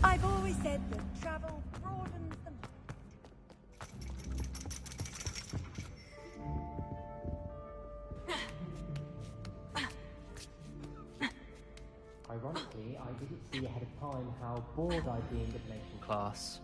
I've always said that travel broadens the mind. Ironically, I didn't see ahead of time how bored I'd be in divination class.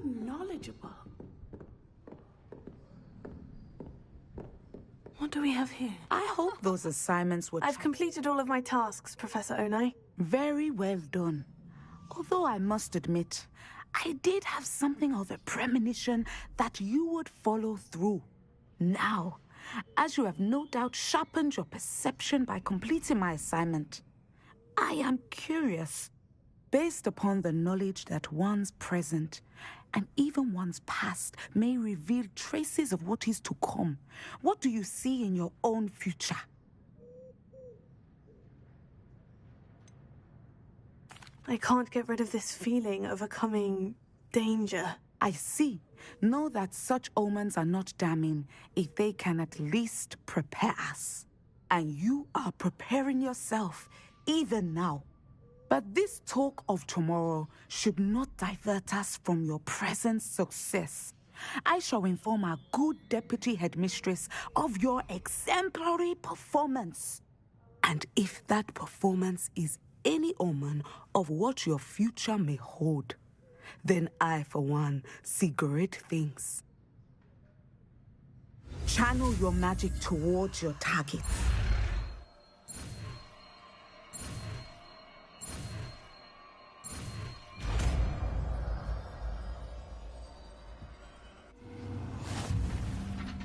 Knowledgeable. What do we have here? I hope those assignments were... I've completed all of my tasks, Professor Onai. Very well done. Although I must admit, I did have something of a premonition that you would follow through. Now, as you have no doubt sharpened your perception by completing my assignment, I am curious, based upon the knowledge that one's present and even one's past may reveal traces of what is to come. What do you see in your own future? I can't get rid of this feeling of a coming danger. I see. Know that such omens are not damning if they can at least prepare us. And you are preparing yourself, even now. But this talk of tomorrow should not divert us from your present success. I shall inform our good deputy headmistress of your exemplary performance. And if that performance is any omen of what your future may hold, then I, for one, see great things. Channel your magic towards your target.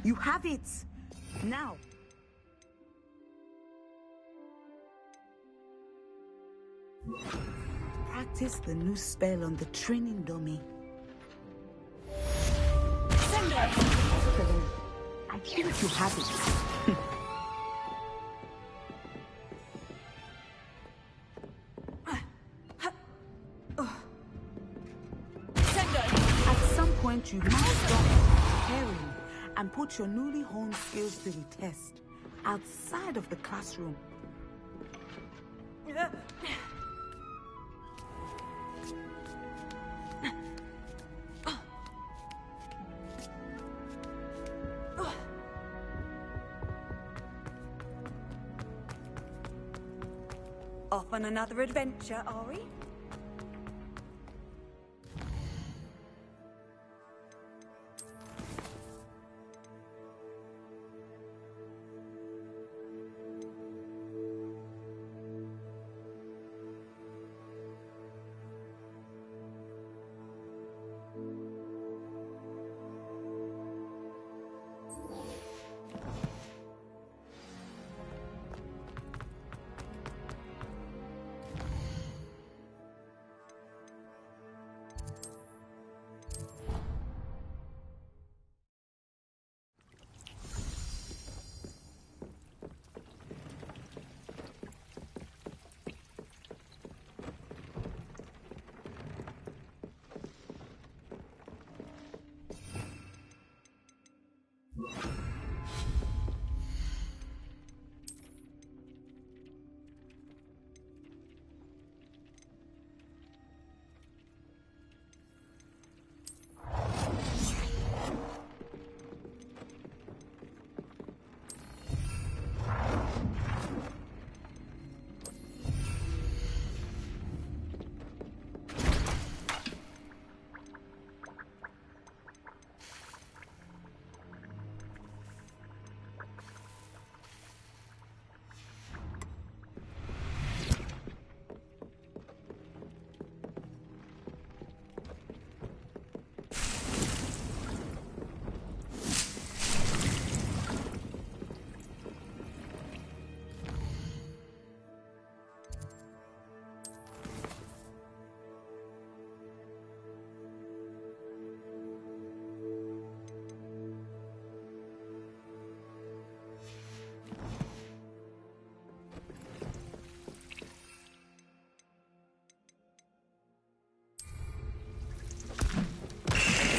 You have it! Now! Practice the new spell on the training dummy. Send it! I think you have it. At some point, you must stop preparing and put your newly honed skills to the test outside of the classroom. Off on another adventure, are we?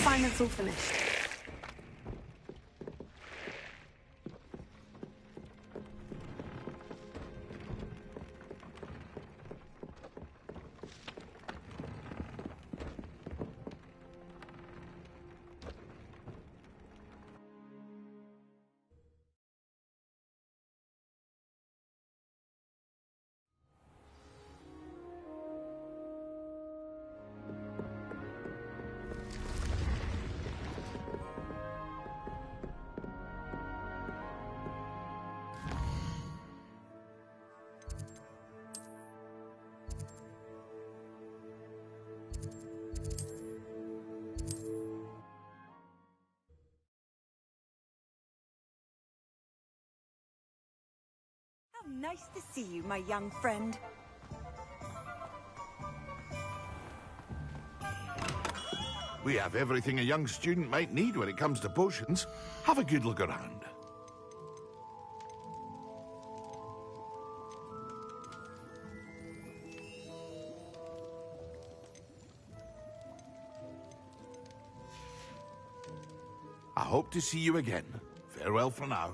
assignment's all finished. How nice to see you, my young friend. We have everything a young student might need when it comes to potions. Have a good look around. I hope to see you again. Farewell for now.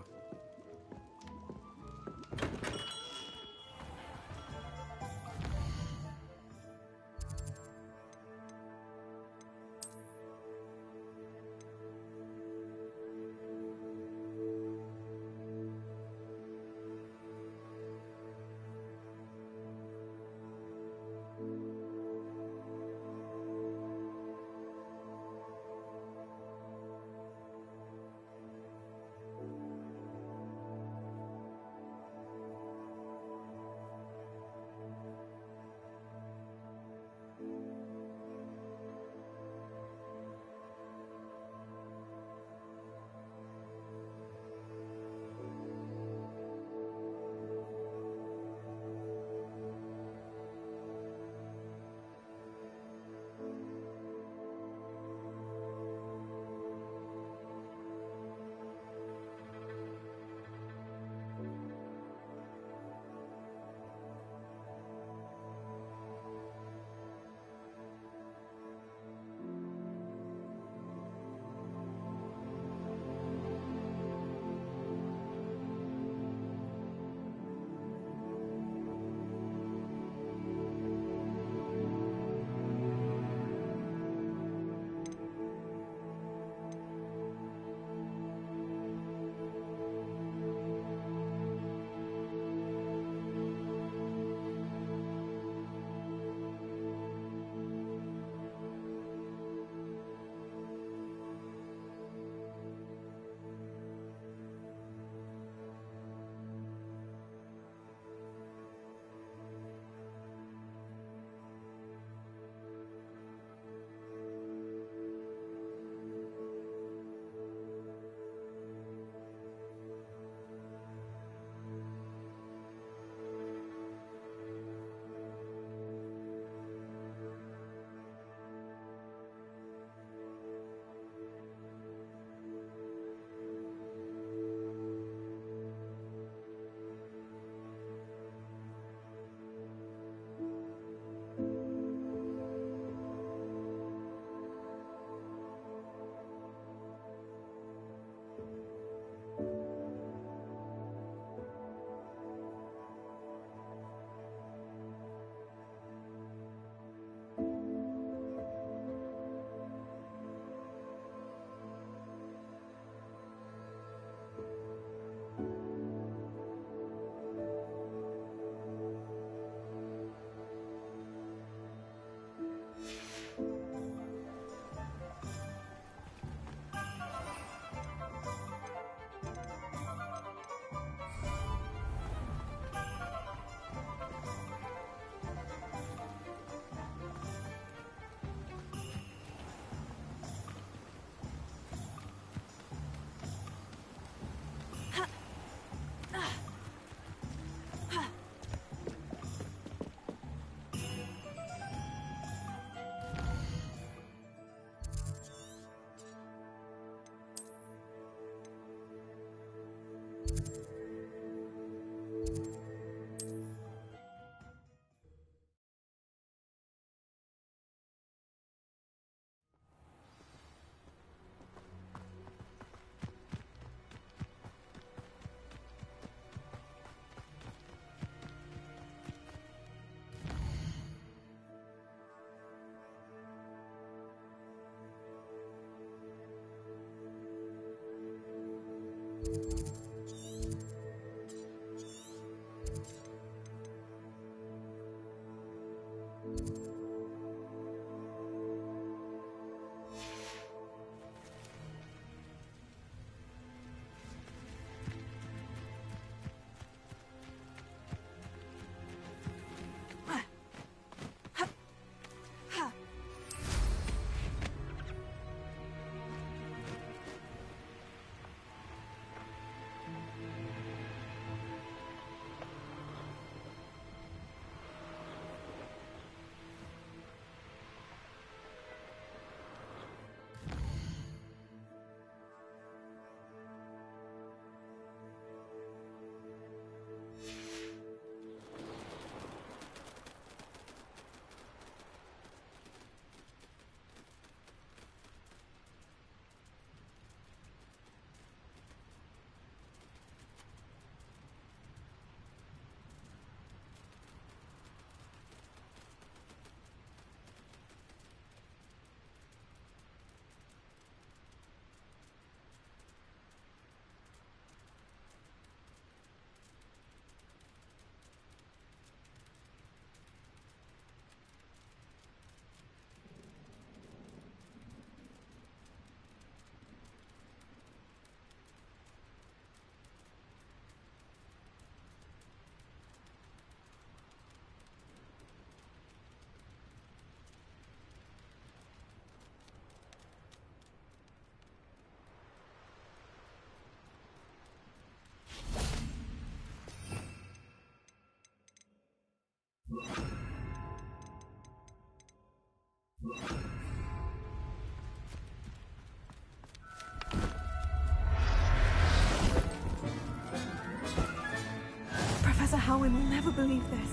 never believe this.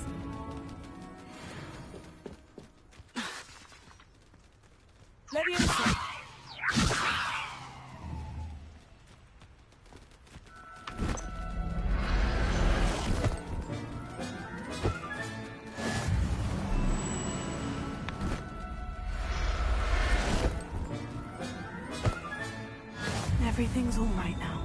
Leviosa! Everything's all right now.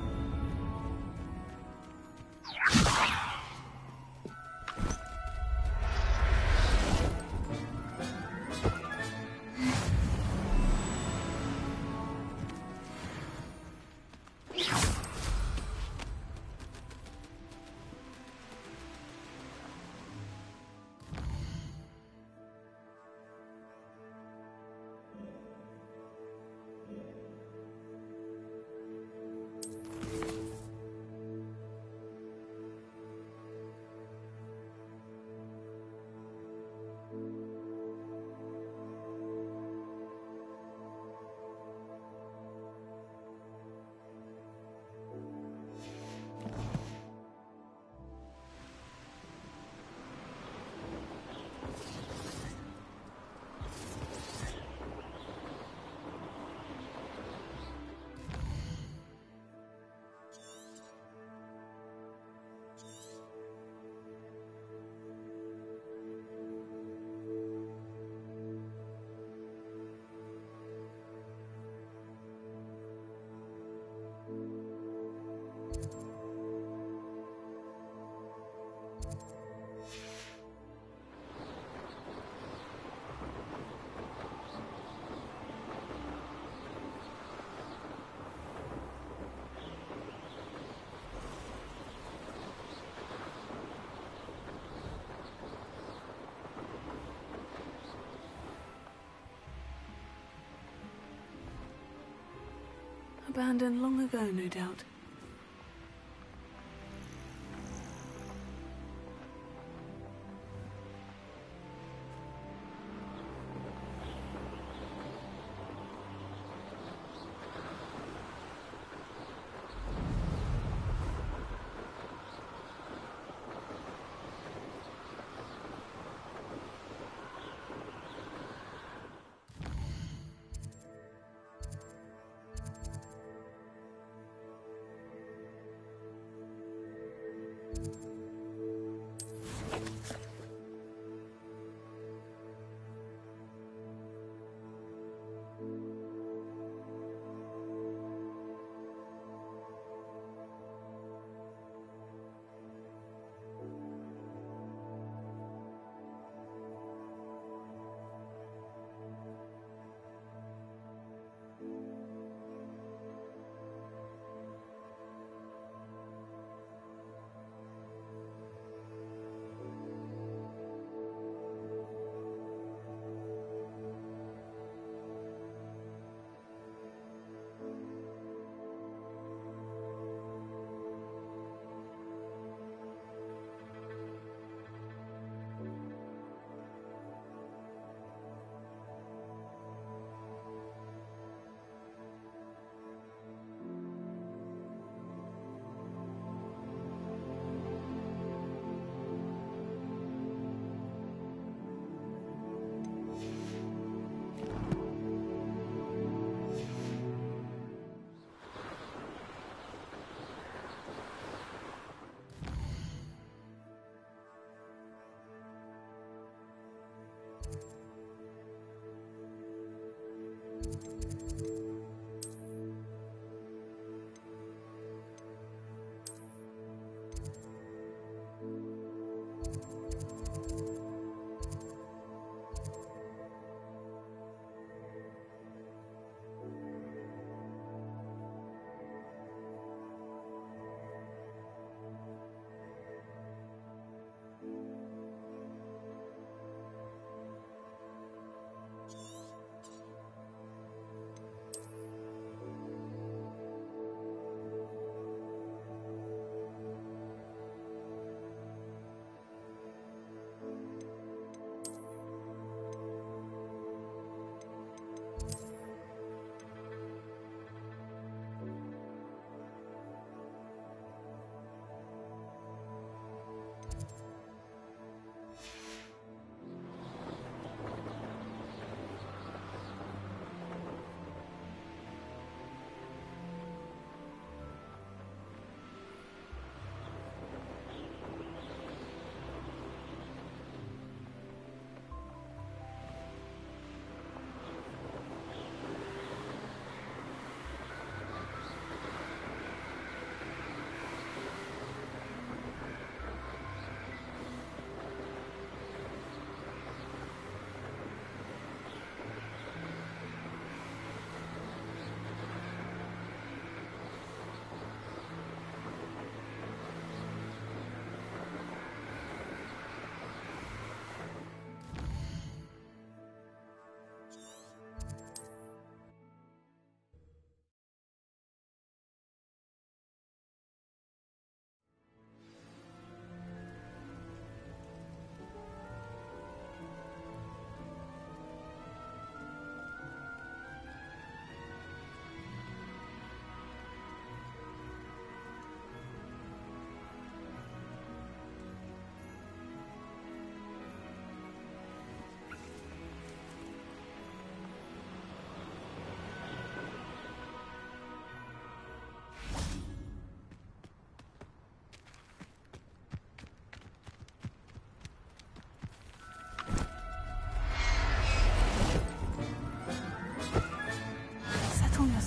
Abandoned long ago, no doubt.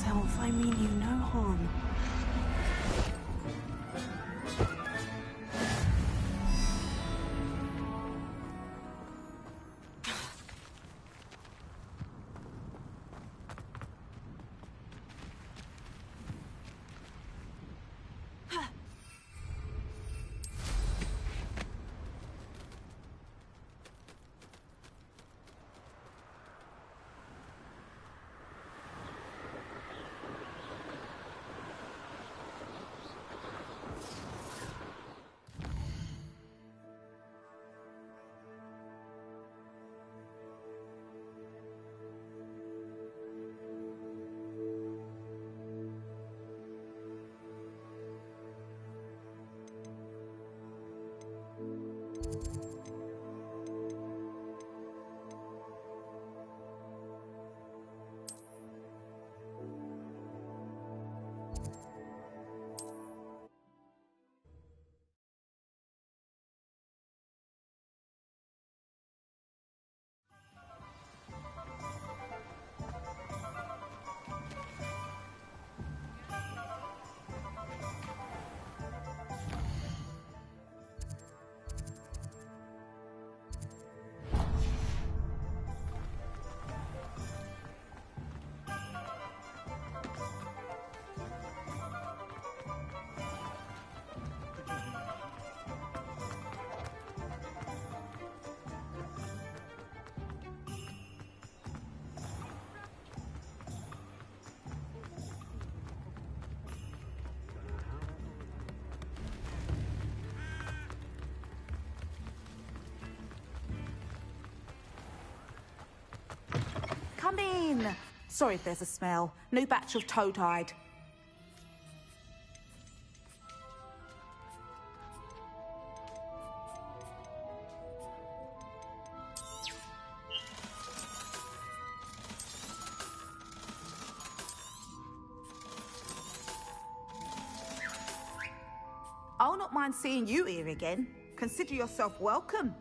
yourself. I mean you no harm. Come in. Sorry if there's a smell. New batch of toad-hide. I'll not mind seeing you here again. Consider yourself welcome.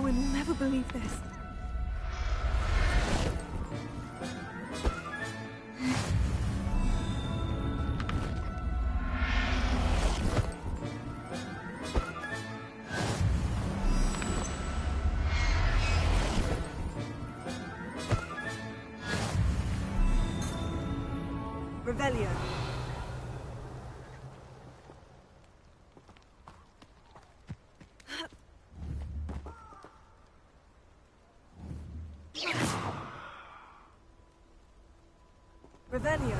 Owen will never believe this. Revelio. Revelio.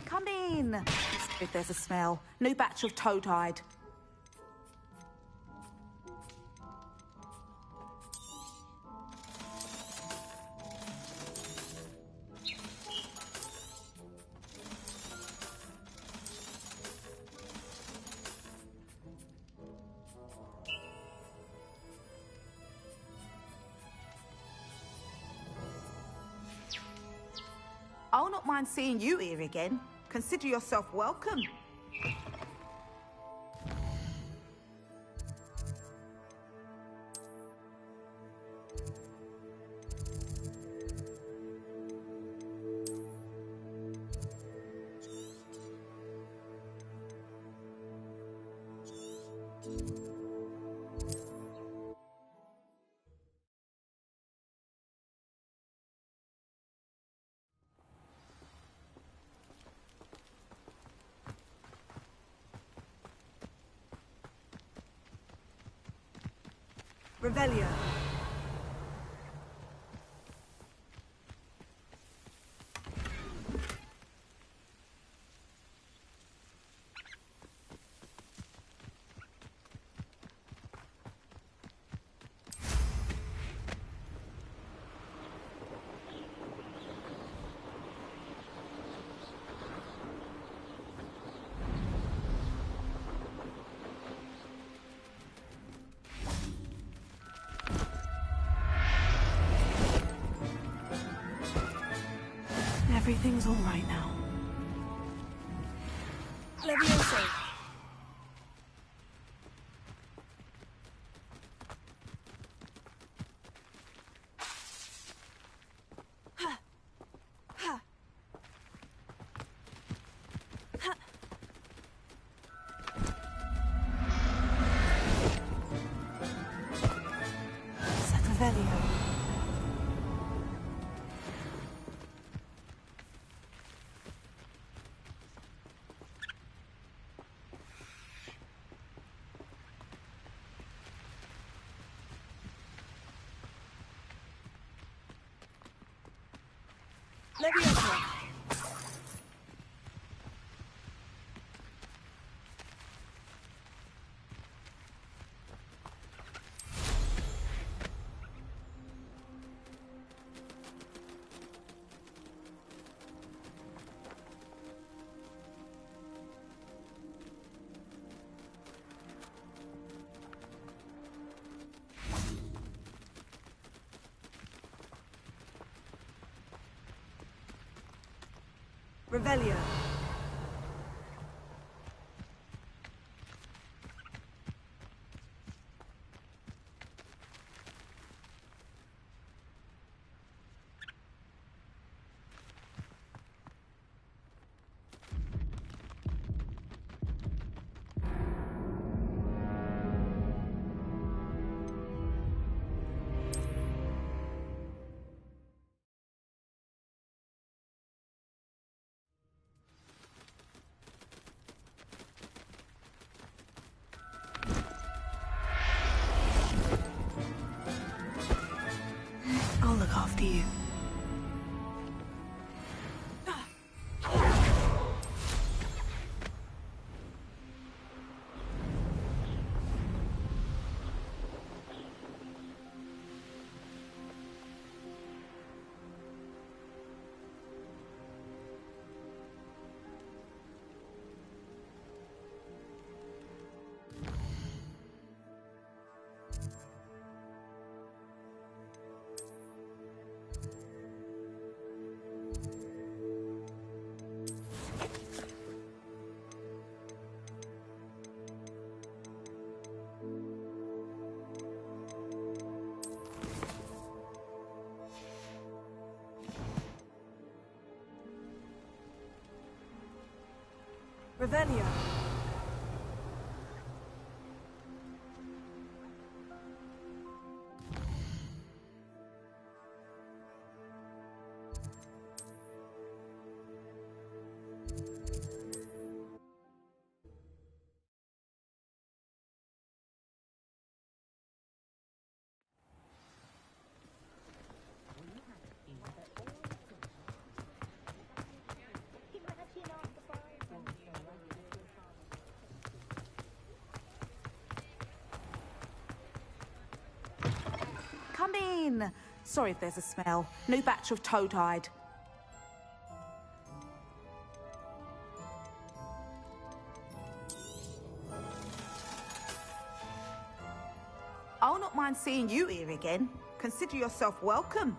Come in. If there's a smell. New batch of toad-hide. I'll not mind seeing you here again. Consider yourself welcome. Revelio. Everything's all right now. Levioso. Revelio. Levioso. Revelio. Revelio. Come in. Sorry if there's a smell. New batch of toad-hide. I'll not mind seeing you here again. Consider yourself welcome.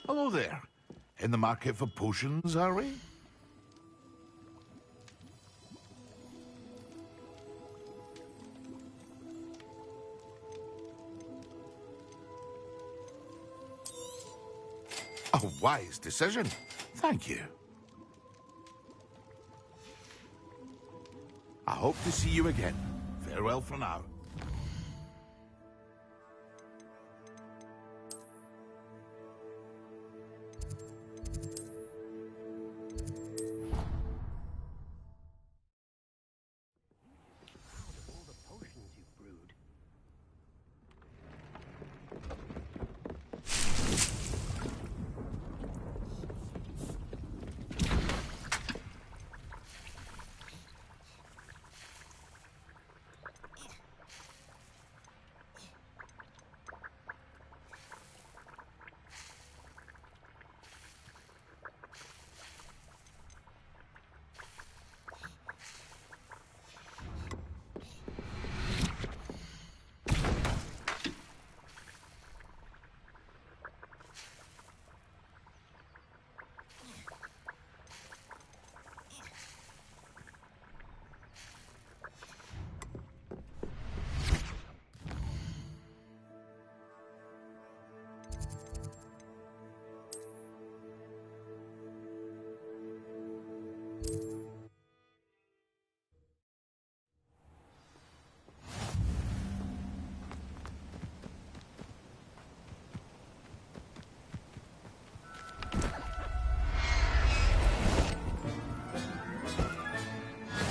Hello there. In the market for potions, are we? A wise decision. Thank you. I hope to see you again. Farewell for now.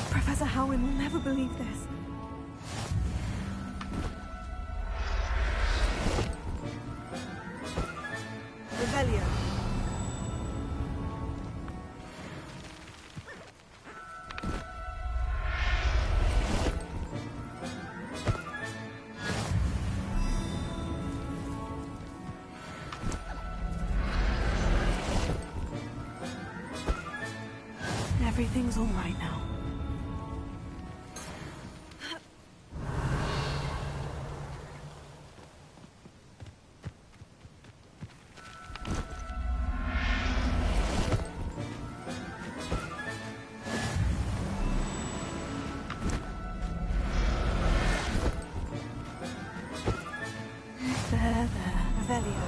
Professor Howin will never believe this. Revelio. Everything's all right now. There. Revelio.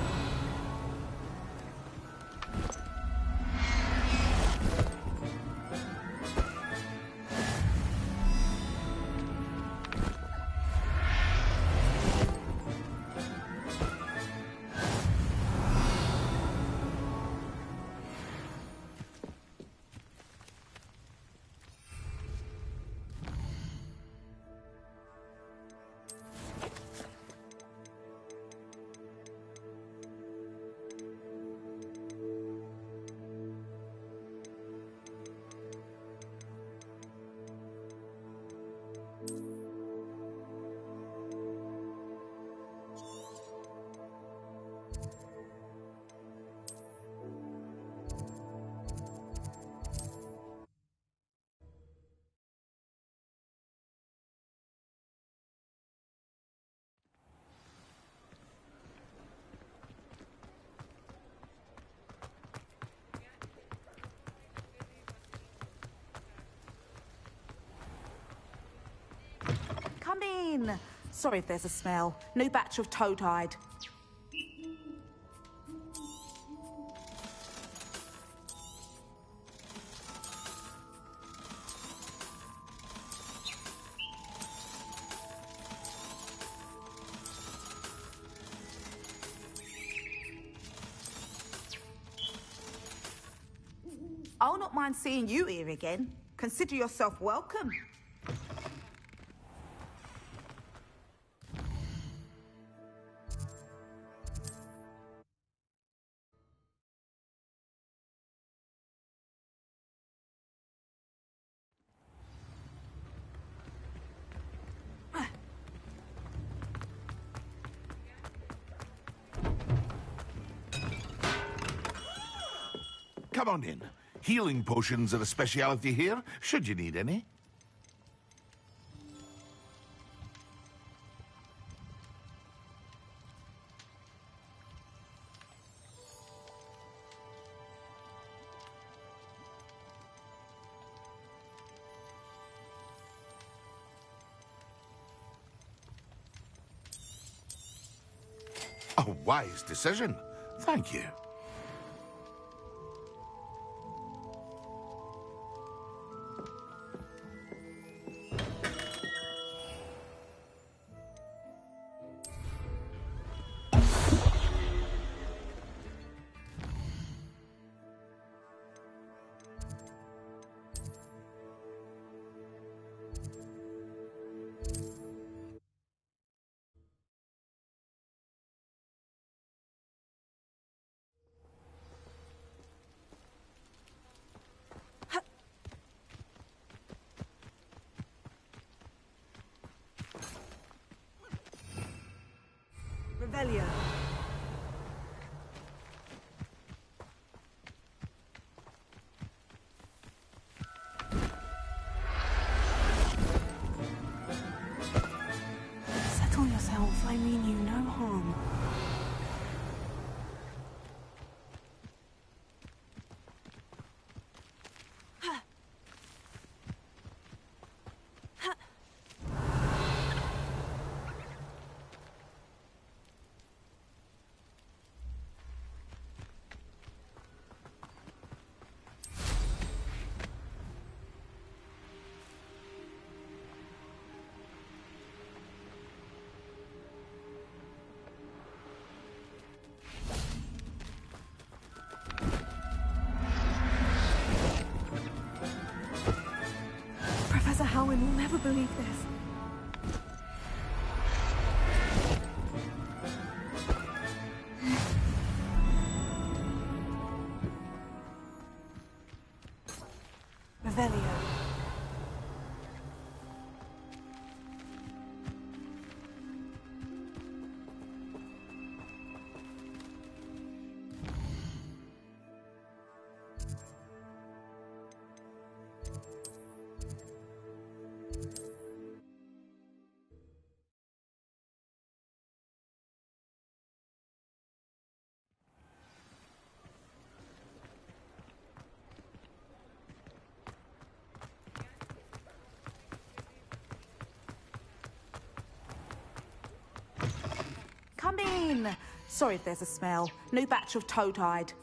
in! Sorry if there's a smell. New batch of toad-hide. I'll not mind seeing you here again. Consider yourself welcome. Come on in. Healing potions are a speciality here, should you need any. A wise decision. Thank you. Revelio. Settle yourself. I mean you no harm. Professor Howin will never believe this. Revelio. Come in! Sorry if there's a smell. New batch of toad-hide.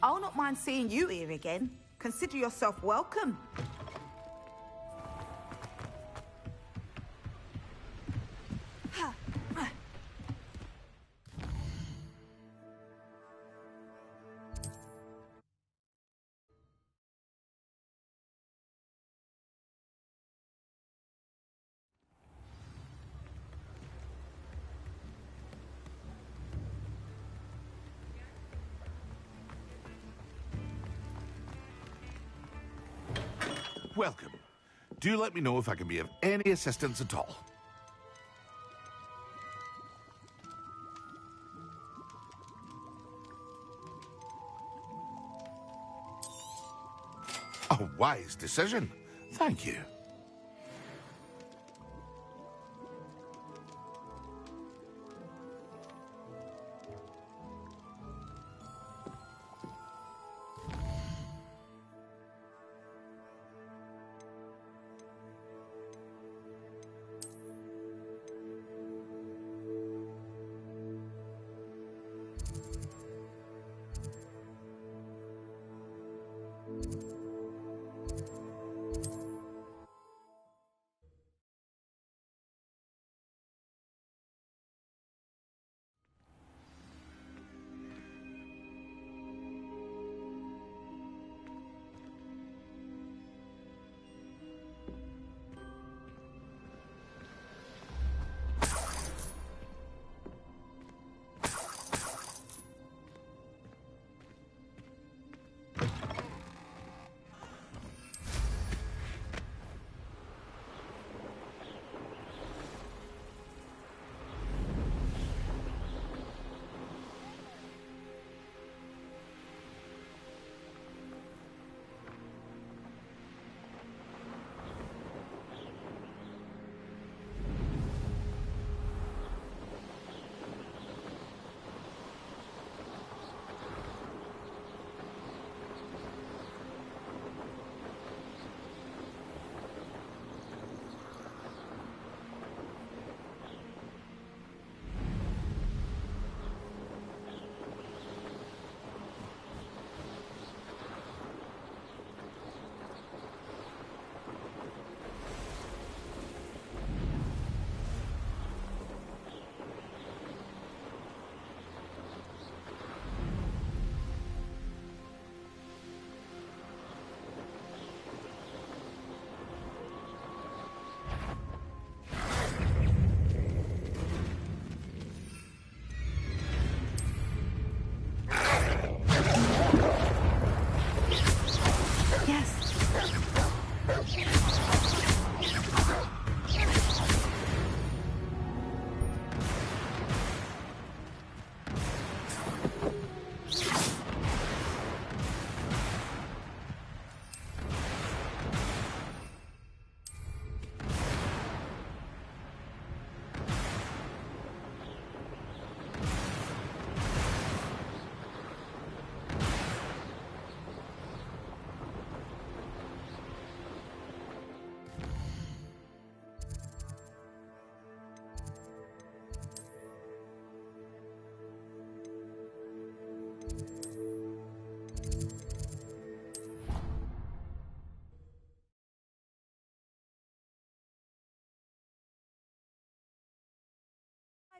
I'll not mind seeing you here again. Consider yourself welcome. Welcome. Do let me know if I can be of any assistance at all. A wise decision. Thank you.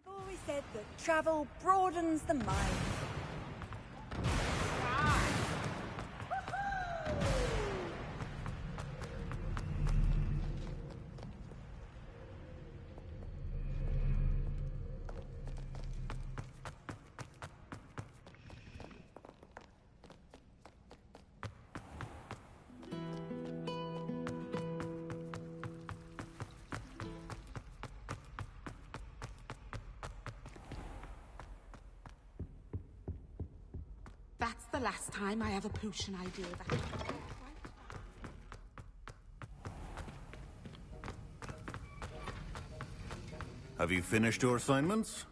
I've always said that travel broadens the mind. That's the last time I have a potion idea that... Have you finished your assignments?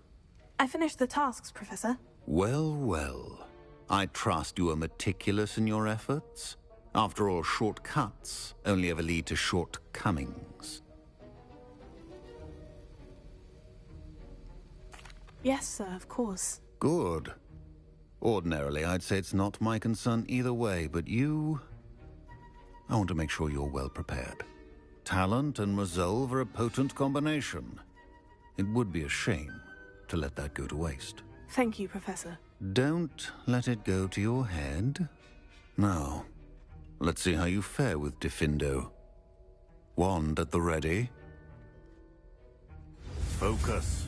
I finished the tasks, Professor. Well, well. I trust you are meticulous in your efforts. After all, shortcuts only ever lead to shortcomings. Yes, sir, of course. Good. Ordinarily, I'd say it's not my concern either way, but you... I want to make sure you're well prepared. Talent and resolve are a potent combination. It would be a shame to let that go to waste. Thank you, Professor. Don't let it go to your head. Now, let's see how you fare with Diffindo. Wand at the ready. Focus.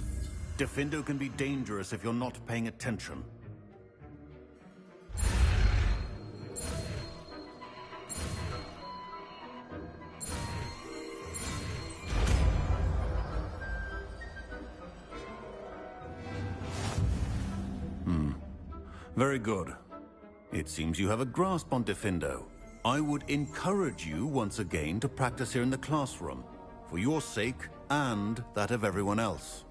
Diffindo can be dangerous if you're not paying attention. Very good. It seems you have a grasp on Diffindo. I would encourage you once again to practice here in the classroom, for your sake and that of everyone else.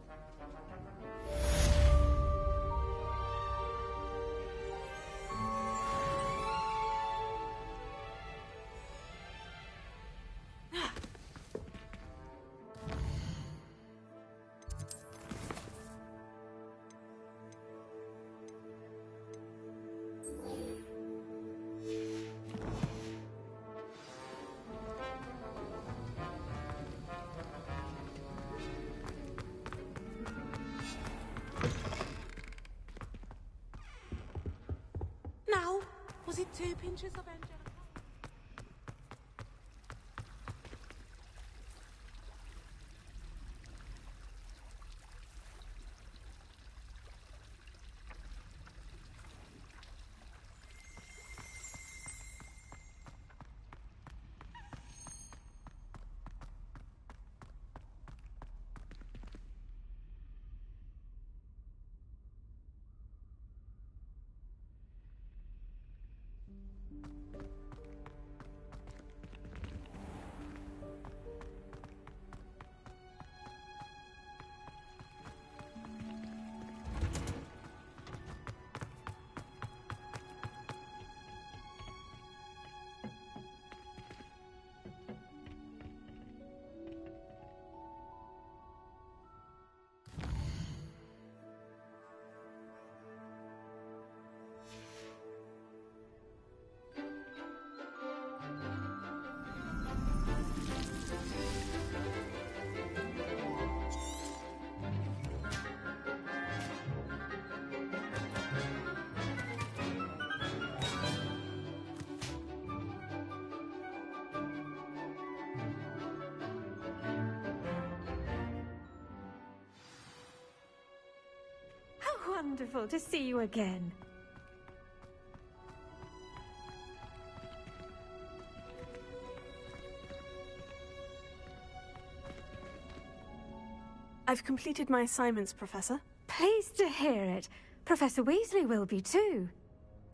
Now, was it 2 pinches of Angelica? Wonderful to see you again. I've completed my assignments, Professor. Pleased to hear it. Professor Weasley will be too.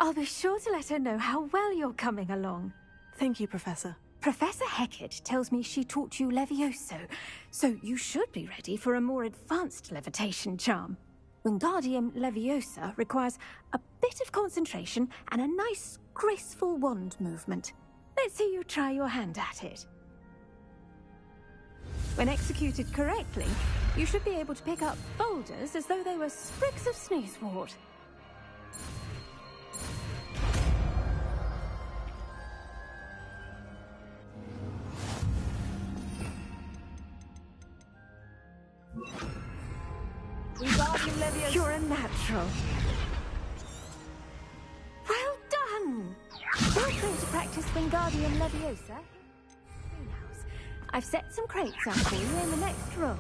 I'll be sure to let her know how well you're coming along. Thank you, Professor. Professor Hecat tells me she taught you Levioso, so you should be ready for a more advanced levitation charm. Wingardium Leviosa requires a bit of concentration and a nice, graceful wand movement. Let's see you try your hand at it. When executed correctly, you should be able to pick up boulders as though they were sprigs of sneezewort. We Wingardium Leviosa. You're a natural. Well done! Feel free to practice Wingardium Leviosa. Greenhouse. I've set some crates out for you in the next room.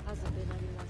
Hasn't been anyone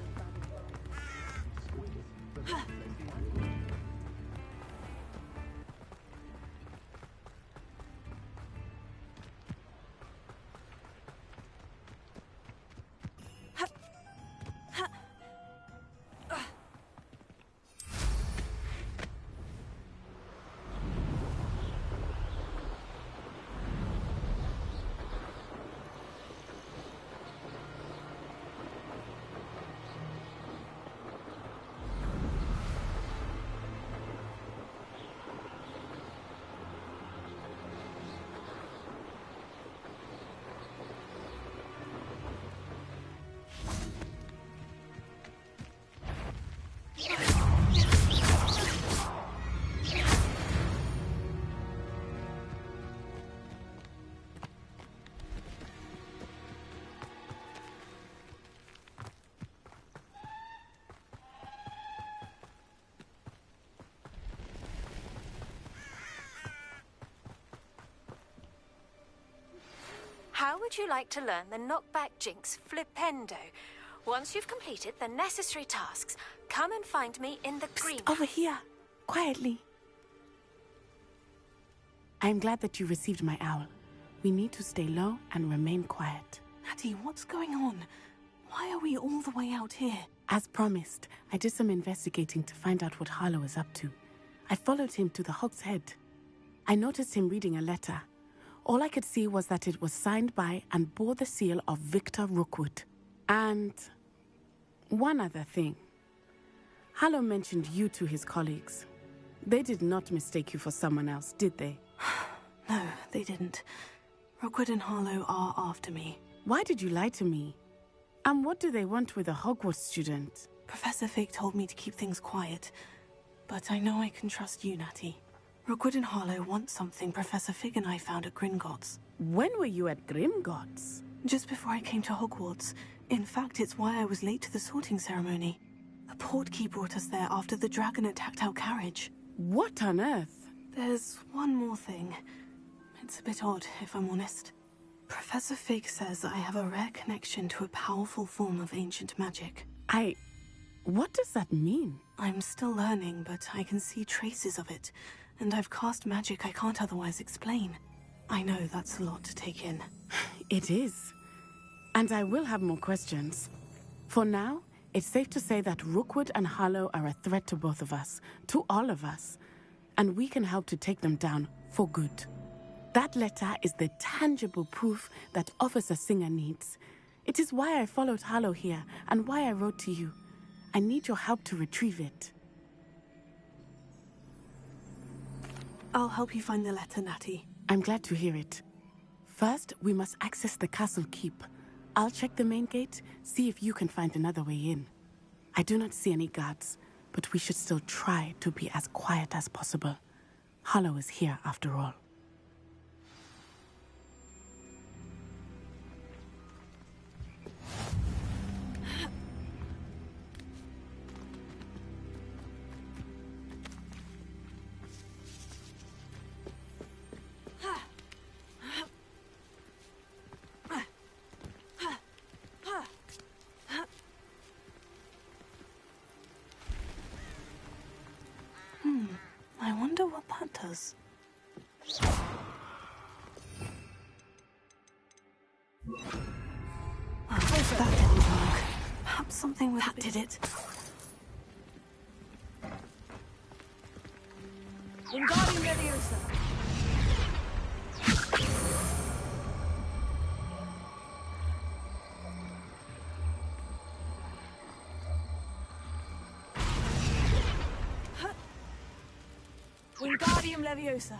How would you like to learn the knockback jinx Flipendo? Once you've completed the necessary tasks, come and find me in the green. Over here, quietly. I'm glad that you received my owl. We need to stay low and remain quiet. Natty, what's going on? Why are we all the way out here? As promised, I did some investigating to find out what Harlow is up to. I followed him to the Hog's Head. I noticed him reading a letter. All I could see was that it was signed by and bore the seal of Victor Rookwood. And one other thing. Harlow mentioned you to his colleagues. They did not mistake you for someone else, did they? No, they didn't. Rookwood and Harlow are after me. Why did you lie to me? And what do they want with a Hogwarts student? Professor Fig told me to keep things quiet, but I know I can trust you, Natty. Rookwood and Harlow want something Professor Fig and I found at Gringotts. When were you at Gringotts? Just before I came to Hogwarts. In fact, it's why I was late to the sorting ceremony. A portkey brought us there after the dragon attacked our carriage. What on earth? There's one more thing. It's a bit odd, if I'm honest. Professor Fig says I have a rare connection to a powerful form of ancient magic. What does that mean? I'm still learning, but I can see traces of it, and I've cast magic I can't otherwise explain. I know that's a lot to take in. It is. And I will have more questions. For now, it's safe to say that Rookwood and Harlow are a threat to both of us, to all of us. And we can help to take them down for good. That letter is the tangible proof that Officer Singer needs. It is why I followed Harlow here, and why I wrote to you. I need your help to retrieve it. I'll help you find the letter, Natty. I'm glad to hear it. First, we must access the castle keep. I'll check the main gate, see if you can find another way in. I do not see any guards, but we should still try to be as quiet as possible. Hollow is here after all. I wonder what that does. Oh, that didn't work. Perhaps something with that did it. Wingardium Leviosa. Wingardium Leviosa.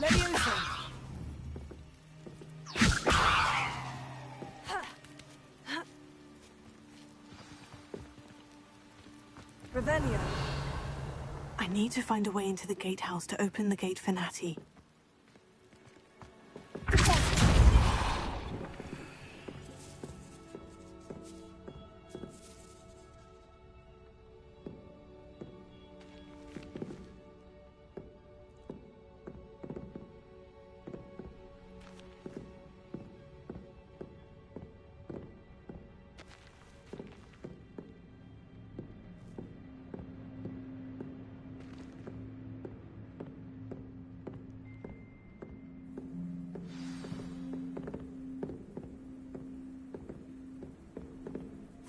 Leviosa. Revelio. I need to find a way into the gatehouse to open the gate for Natty.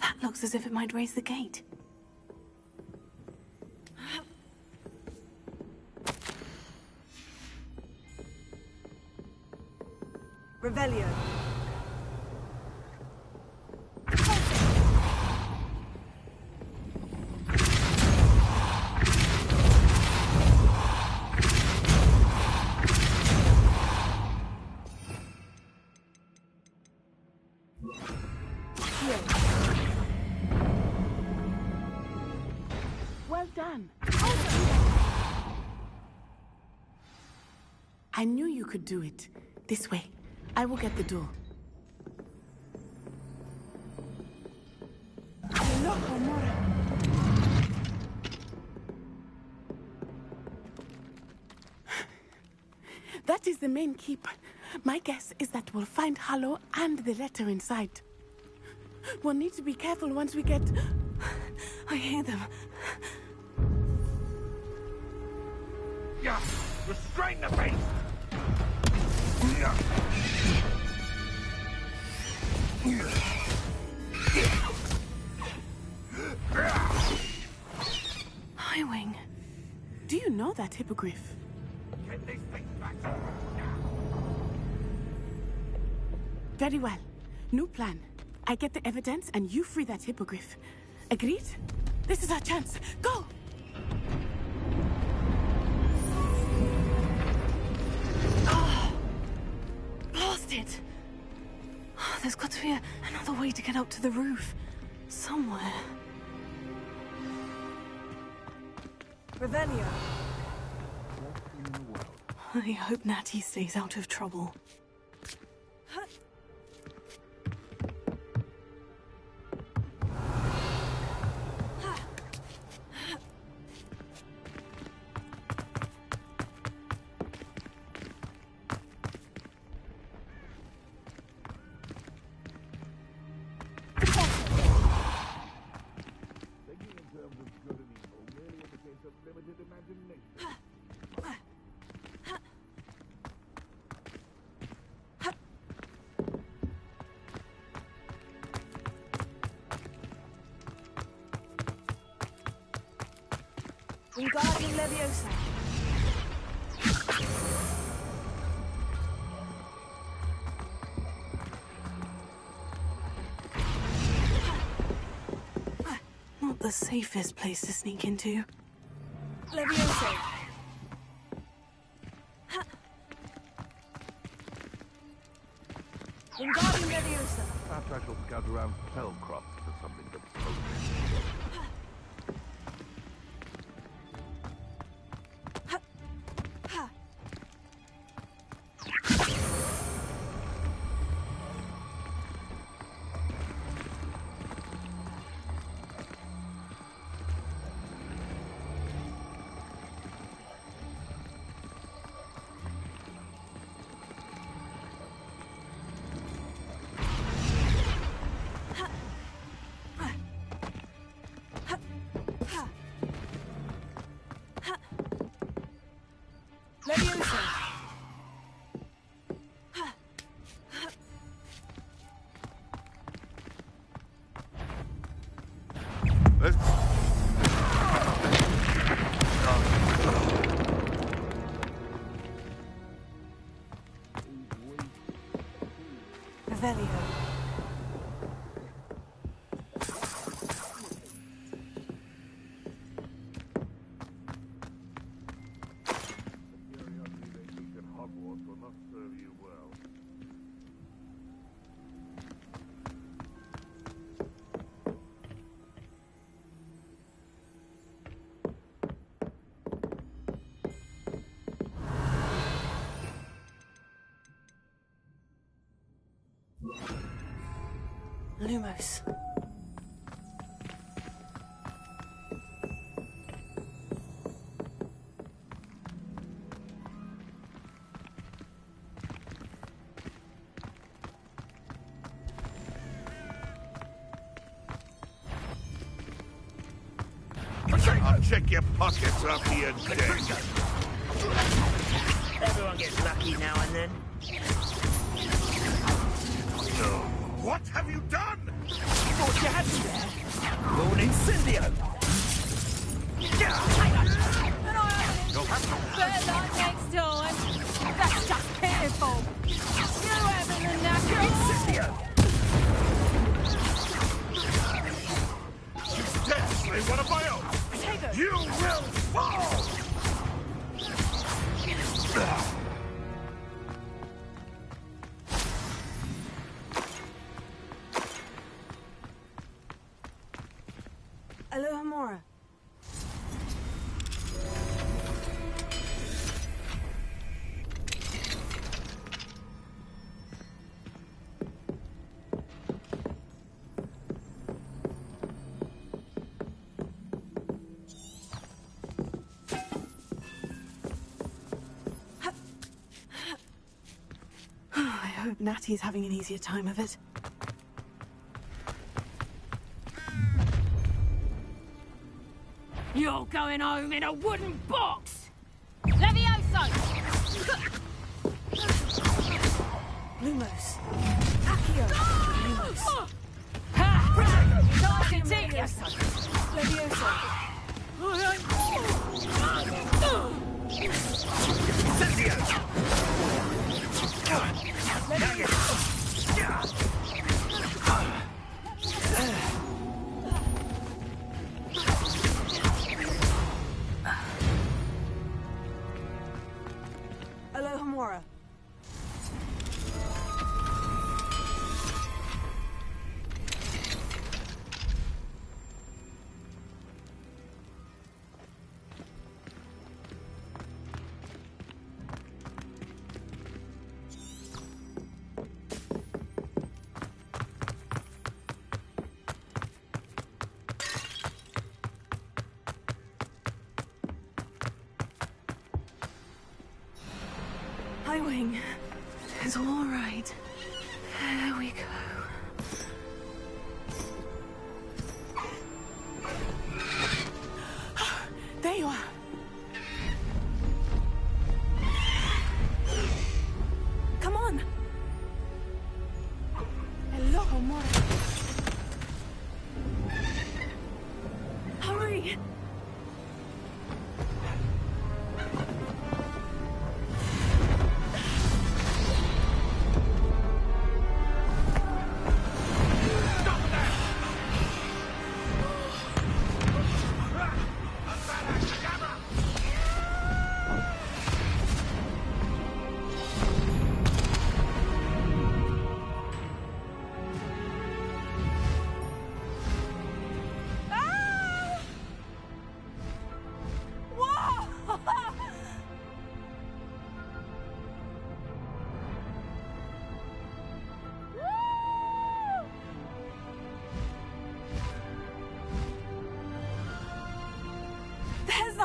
That looks as if it might raise the gate. Revelio. Well done. I knew you could do it. This way. I will get the door. That is the main keep. My guess is that we'll find Hollow and the letter inside. We'll need to be careful once we get... I hear them. Yeah, restrain the beast! Highwing. Do you know that hippogriff? Get this thing back. Very well. New plan. I get the evidence and you free that hippogriff. Agreed? This is our chance. Go! Blasted! Oh, there's got to be another way to get up to the roof. Somewhere. Revelio. I hope Natty stays out of trouble. Wingardium Leviosa. Not the safest place to sneak into. Leviosa. Wingardium Leviosa. Perhaps I shall scout around Spellcroft for something to poke. Leviosa. Let's... Revelio. Curiosity they keep at Hogwarts will not serve you well. Lumos. I'll check your pockets after you're dead. Everyone gets lucky now and then. No. What have you done? Thought you had me there. Lord Incendio. You'll have to... Better luck next time. That's just pitiful. You having a knacker? Incendio. You dare slay one of my own! You will fall! Alohomora. I hope Natty's having an easier time of it. You're going home in a wooden box! Levioso! Lumos. Accio. Lumos. Ha! Nice and teach you! Leviosa. Alohomora. Hi, Wing. It's all right. There we go. There you are. Come on. Alohomora. Hurry.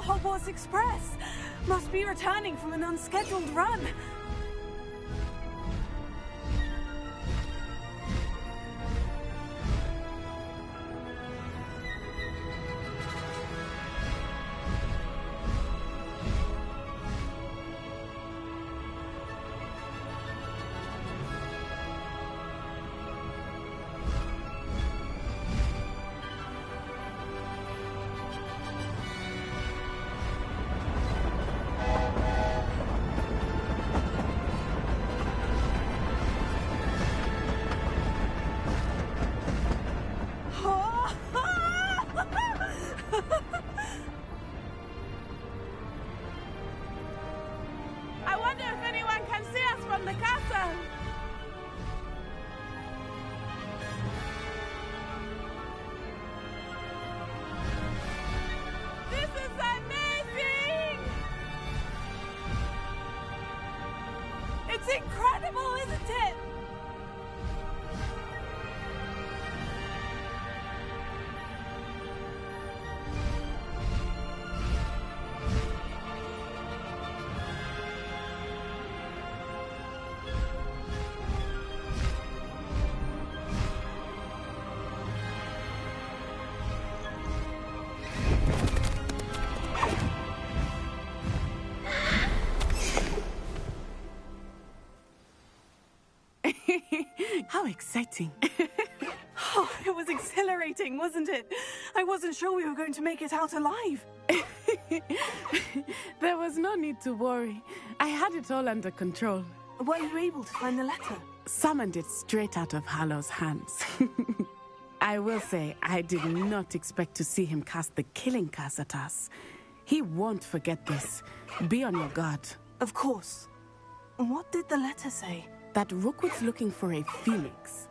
Hogwarts Express. Must be returning from an unscheduled run. I wonder if anyone can see us from the castle. This is amazing! It's incredible, isn't it? How exciting. Oh, it was exhilarating, wasn't it? I wasn't sure we were going to make it out alive. There was no need to worry. I had it all under control. Were you able to find the letter? Summoned it straight out of Hallow's hands. I will say, I did not expect to see him cast the killing curse at us. He won't forget this. Be on your guard. Of course. What did the letter say? That Rookwood's looking for a phoenix.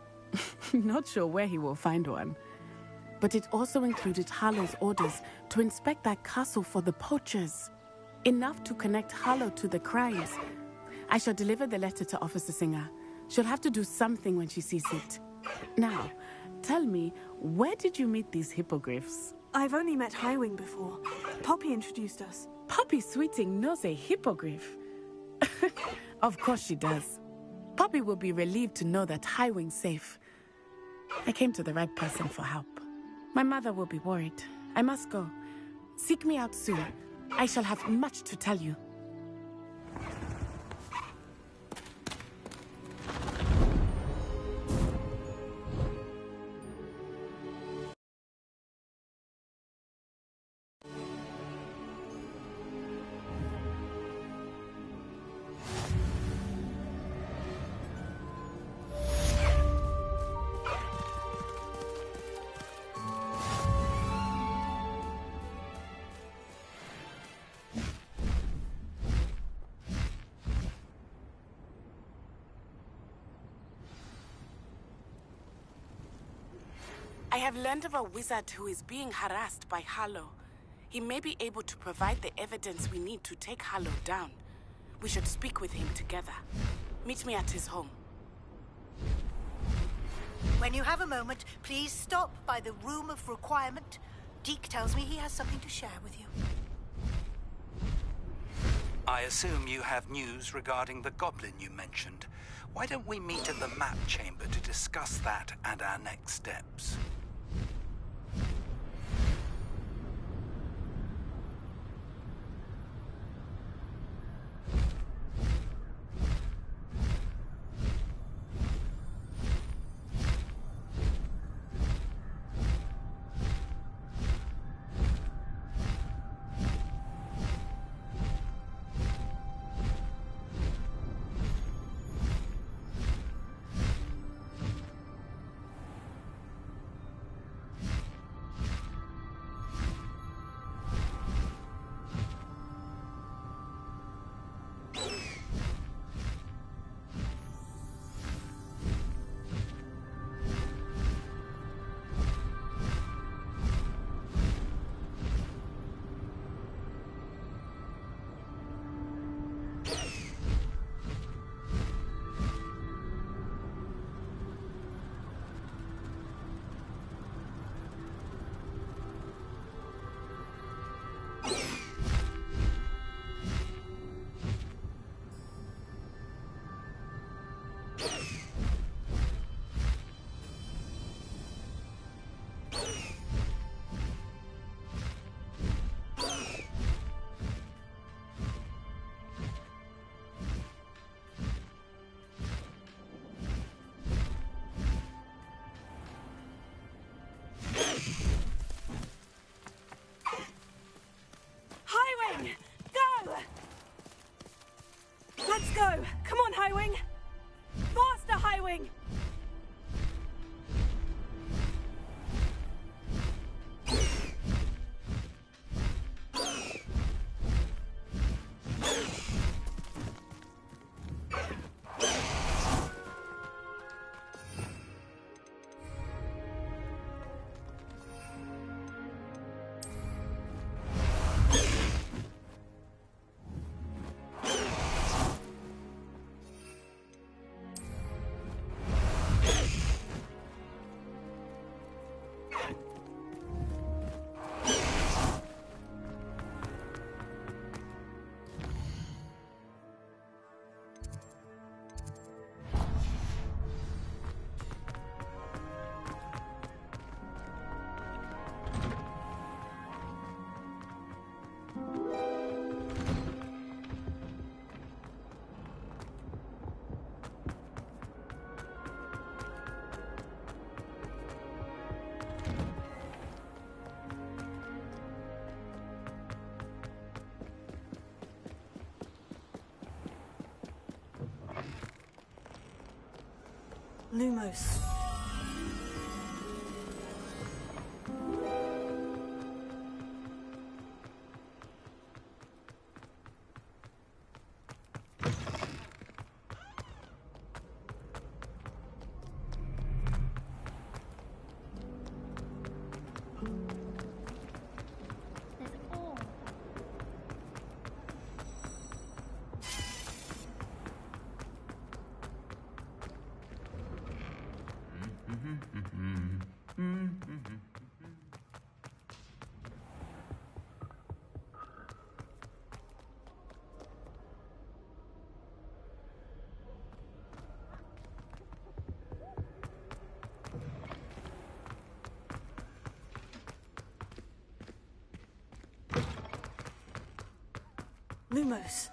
Not sure where he will find one. But it also included Hallow's orders to inspect that castle for the poachers. Enough to connect Hallow to the crimes. I shall deliver the letter to Officer Singer. She'll have to do something when she sees it. Now, tell me, where did you meet these hippogriffs? I've only met Highwing before. Poppy introduced us. Poppy Sweeting knows a hippogriff. Of course she does. Poppy will be relieved to know that Highwing's safe. I came to the right person for help. My mother will be worried. I must go. Seek me out soon. I shall have much to tell you. I have learned of a wizard who is being harassed by Hallow. He may be able to provide the evidence we need to take Hallow down. We should speak with him together. Meet me at his home. When you have a moment, please stop by the Room of Requirement. Deke tells me he has something to share with you. I assume you have news regarding the goblin you mentioned. Why don't we meet at the map chamber to discuss that and our next steps? Lumos. Lumos.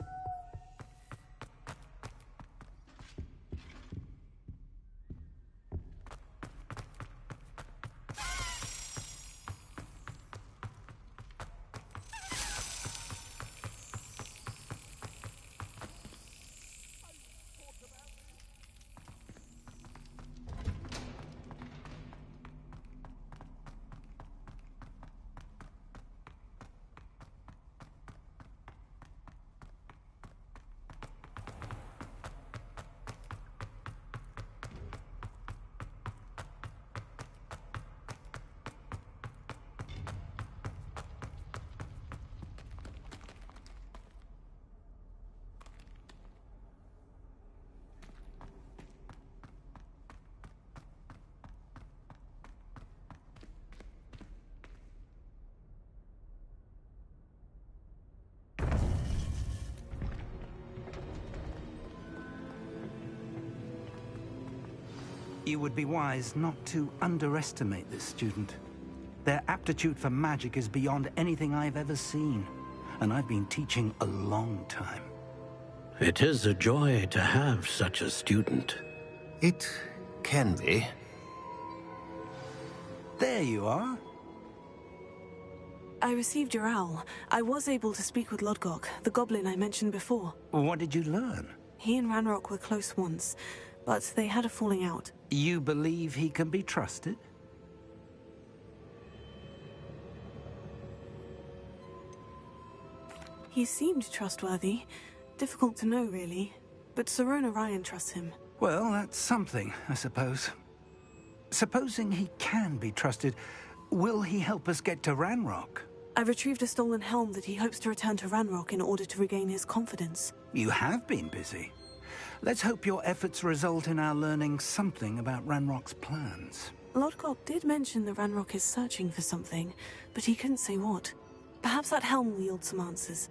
You would be wise not to underestimate this student. Their aptitude for magic is beyond anything I've ever seen, and I've been teaching a long time. It is a joy to have such a student. It can be. There you are. I received your owl. I was able to speak with Lodgok, the goblin I mentioned before. What did you learn? He and Ranrock were close once, but they had a falling out. You believe he can be trusted? He seemed trustworthy. Difficult to know, really. But Sirona Ryan trusts him. Well, that's something, I suppose. Supposing he can be trusted, will he help us get to Ranrock? I've retrieved a stolen helm that he hopes to return to Ranrock in order to regain his confidence. You have been busy. Let's hope your efforts result in our learning something about Ranrock's plans. Lodgok did mention that Ranrock is searching for something, but he couldn't say what. Perhaps that helm will yield some answers.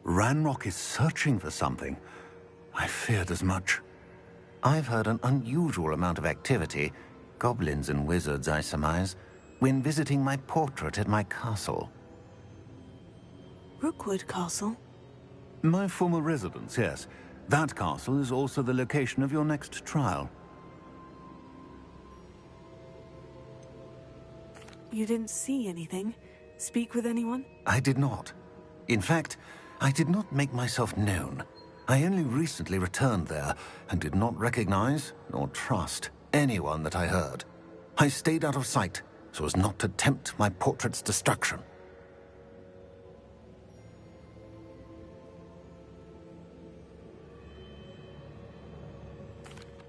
Ranrock is searching for something. I feared as much. I've heard an unusual amount of activity, goblins and wizards, I surmise, when visiting my portrait at my castle. Rookwood Castle? My former residence, yes. That castle is also the location of your next trial. You didn't see anything? Speak with anyone? I did not. In fact, I did not make myself known. I only recently returned there and did not recognize nor trust anyone that I heard. I stayed out of sight so as not to tempt my portrait's destruction.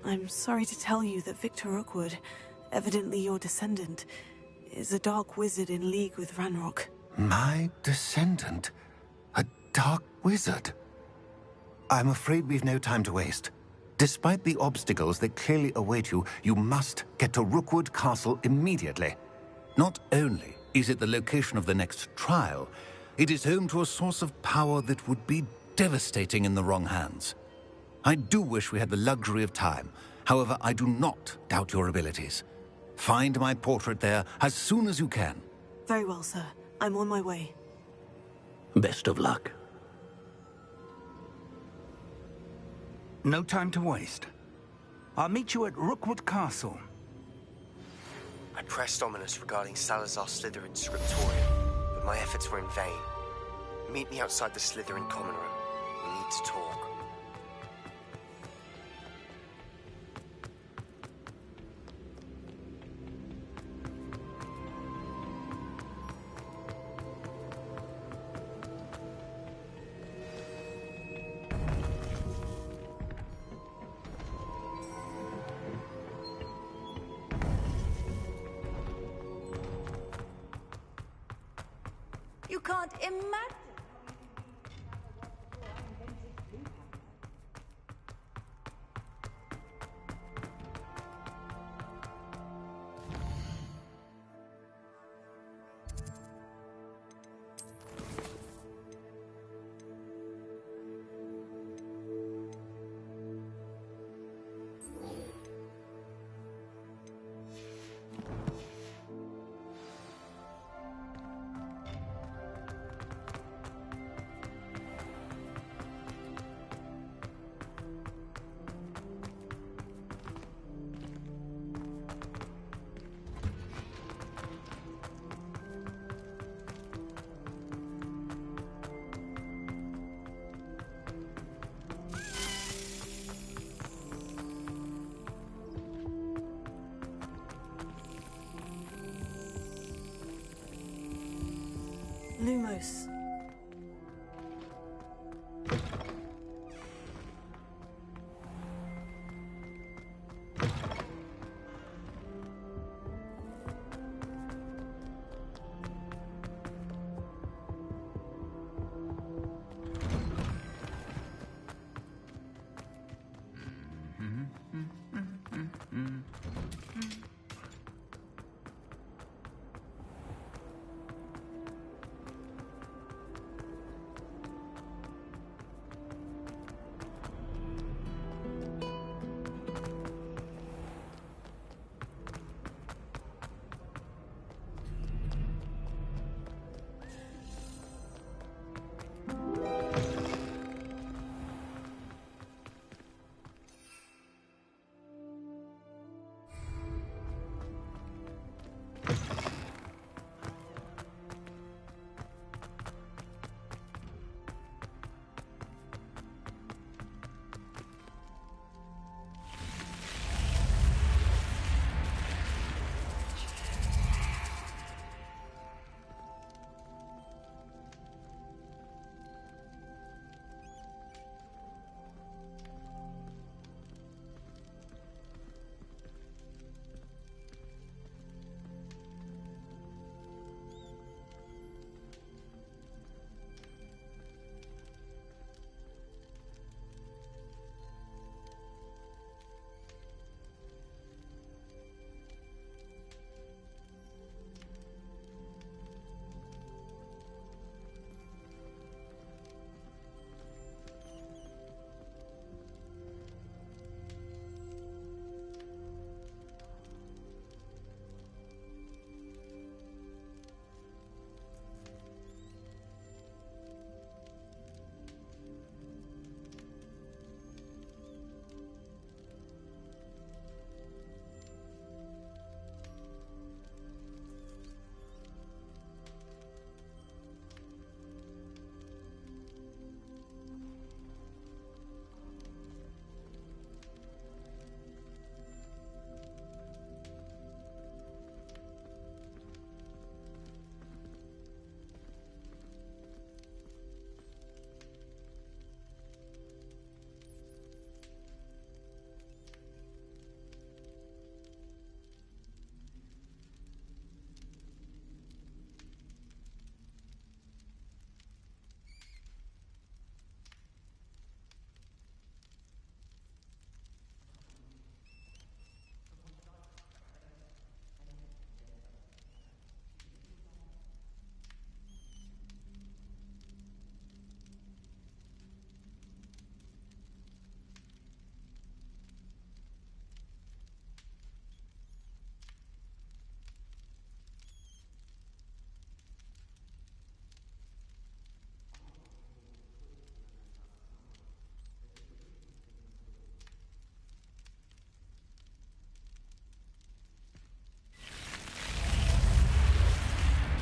I'm sorry to tell you that Victor Rookwood, evidently your descendant, is a dark wizard in league with Ranrock. My descendant? A dark wizard? I'm afraid we've no time to waste. Despite the obstacles that clearly await you, you must get to Rookwood Castle immediately. Not only is it the location of the next trial, it is home to a source of power that would be devastating in the wrong hands. I do wish we had the luxury of time. However, I do not doubt your abilities. Find my portrait there as soon as you can. Very well, sir. I'm on my way. Best of luck. No time to waste. I'll meet you at Rookwood Castle. I pressed Ominous regarding Salazar Slytherin's scriptorium, but my efforts were in vain. Meet me outside the Slytherin common room. We need to talk. You can't imagine. Lumos.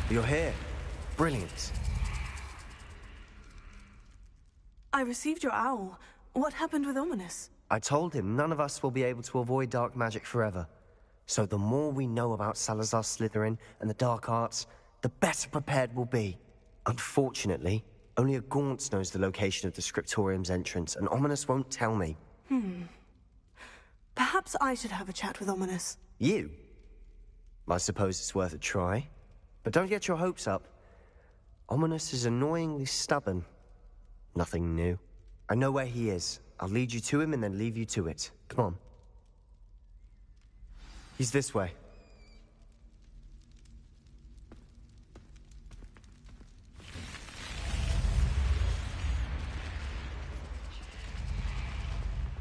You're here. Brilliant. I received your owl. What happened with Ominous? I told him none of us will be able to avoid dark magic forever. So the more we know about Salazar Slytherin and the dark arts, the better prepared we'll be. Unfortunately, only a Gaunt knows the location of the Scriptorium's entrance, and Ominous won't tell me. Perhaps I should have a chat with Ominous. You? I suppose it's worth a try. But don't get your hopes up. Ominous is annoyingly stubborn. Nothing new. I know where he is. I'll lead you to him and then leave you to it. Come on. He's this way.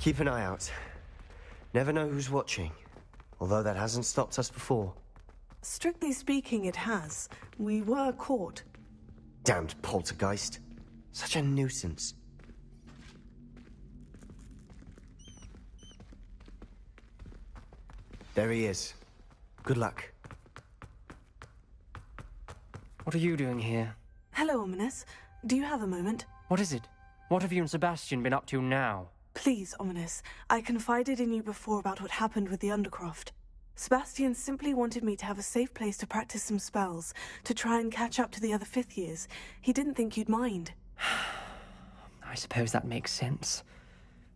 Keep an eye out. Never know who's watching. Although that hasn't stopped us before. Strictly speaking, it has. We were caught. Damned poltergeist. Such a nuisance. There he is. Good luck. What are you doing here? Hello, Ominous. Do you have a moment? What is it? What have you and Sebastian been up to now? Please, Ominous. I confided in you before about what happened with the Undercroft. Sebastian simply wanted me to have a safe place to practice some spells, to try and catch up to the other fifth years. He didn't think you'd mind. I suppose that makes sense.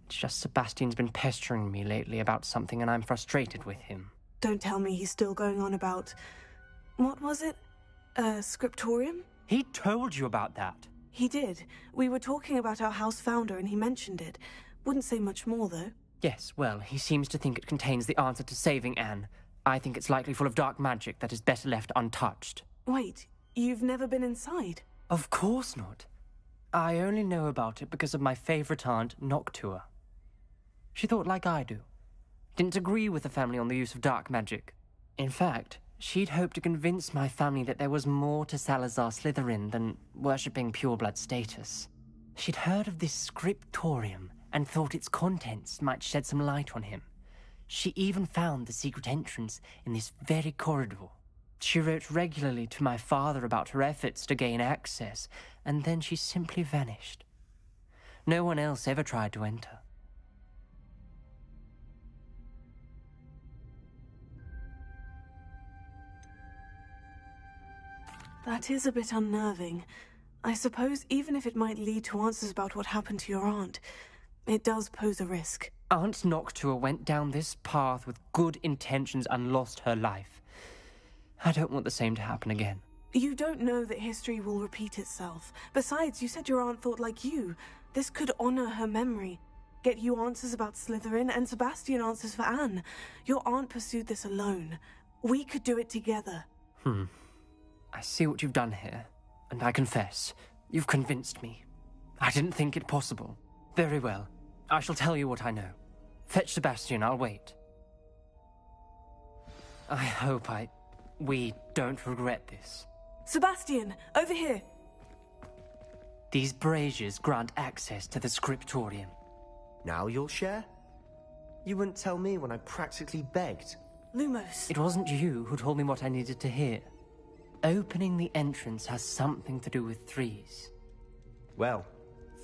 It's just Sebastian's been pestering me lately about something and I'm frustrated with him. Don't tell me he's still going on about... What was it? Scriptorium? He told you about that? He did. We were talking about our house founder and he mentioned it. Wouldn't say much more, though. Yes, well, he seems to think it contains the answer to saving Anne. I think it's likely full of dark magic that is better left untouched. Wait, you've never been inside? Of course not. I only know about it because of my favorite aunt, Noctua. She thought like I do. Didn't agree with the family on the use of dark magic. In fact, she'd hoped to convince my family that there was more to Salazar Slytherin than worshipping pureblood status. She'd heard of this scriptorium and thought its contents might shed some light on him. She even found the secret entrance in this very corridor. She wrote regularly to my father about her efforts to gain access, and then she simply vanished. No one else ever tried to enter. That is a bit unnerving. I suppose even if it might lead to answers about what happened to your aunt, it does pose a risk. Aunt Noctua went down this path with good intentions and lost her life. I don't want the same to happen again. You don't know that history will repeat itself. Besides, you said your aunt thought like you. This could honor her memory. Get you answers about Slytherin and Sebastian answers for Anne. Your aunt pursued this alone. We could do it together. I see what you've done here, and I confess, you've convinced me. I didn't think it possible. Very well. I shall tell you what I know. Fetch Sebastian, I'll wait. I hope we don't regret this. Sebastian, over here! These braziers grant access to the scriptorium. Now you'll share? You wouldn't tell me when I practically begged. Lumos. It wasn't you who told me what I needed to hear. Opening the entrance has something to do with threes. Well,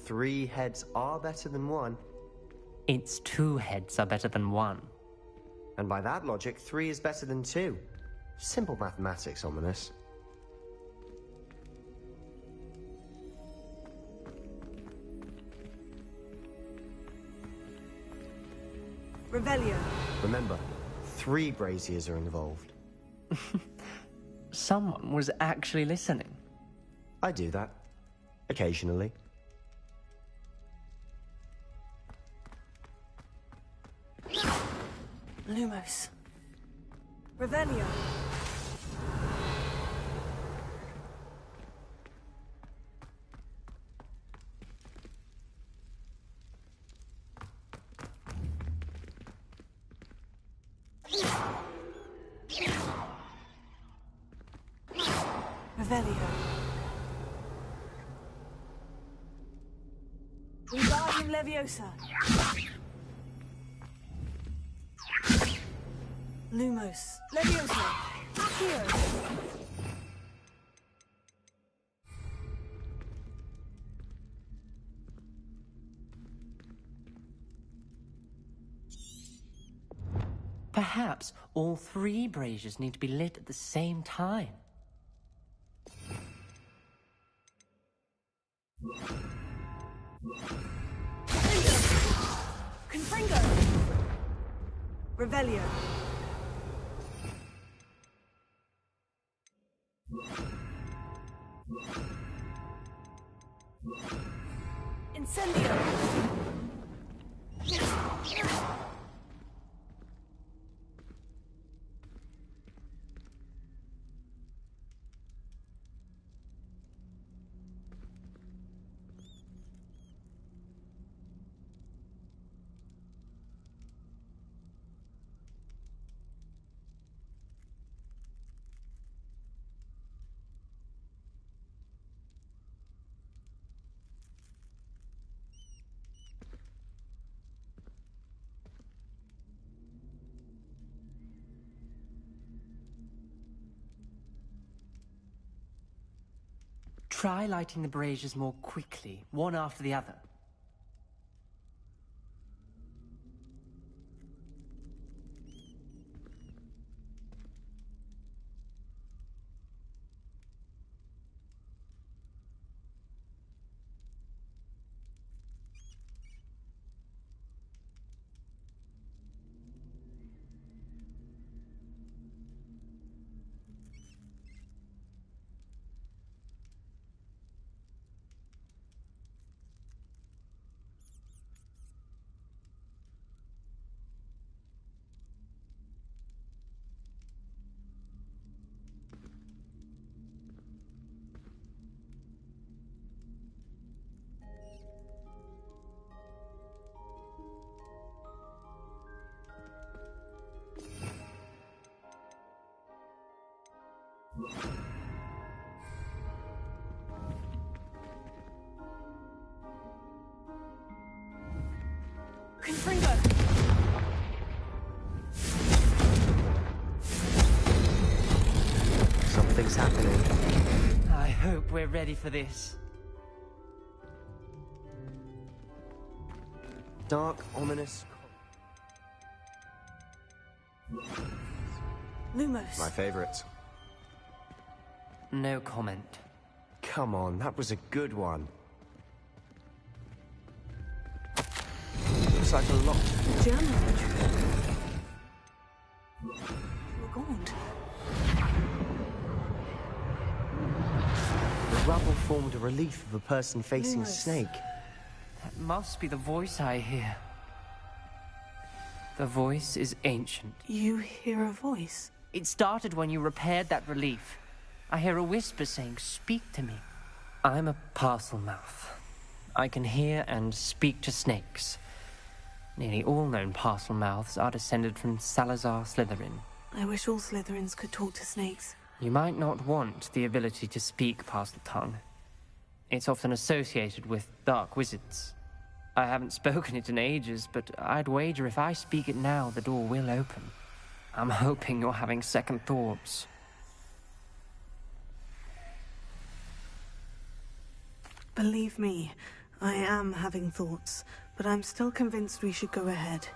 3 heads are better than 1. It's 2 heads are better than 1. And by that logic, 3 is better than 2. Simple mathematics, Ominous. Revelio. Remember, 3 braziers are involved. Someone was actually listening. I do that. Occasionally. Lumos. Revelio. Revelio. Wingardium Leviosa. Lumos. Leviosa. Accio. Perhaps all 3 braziers need to be lit at the same time. Confringo. Revelio. Incendio! Try lighting the braziers more quickly, one after the other. Confringo! Something's happening. I hope we're ready for this. Dark, ominous. Lumos. My favorite. No comment. Come on, that was a good one. Looks like a lot. Journal entry. You're gaunt. The rubble formed a relief of a person facing a Lumos. snake. That must be the voice I hear. The voice is ancient. You hear a voice? It started when you repaired that relief. I hear a whisper saying, "Speak to me." I'm a parcel mouth. I can hear and speak to snakes. Nearly all known parcel mouths are descended from Salazar Slytherin. I wish all Slytherins could talk to snakes. You might not want the ability to speak parcel tongue. It's often associated with dark wizards. I haven't spoken it in ages, but I'd wager if I speak it now, the door will open. I'm hoping you're having second thoughts. Believe me, I am having thoughts, but I'm still convinced we should go ahead.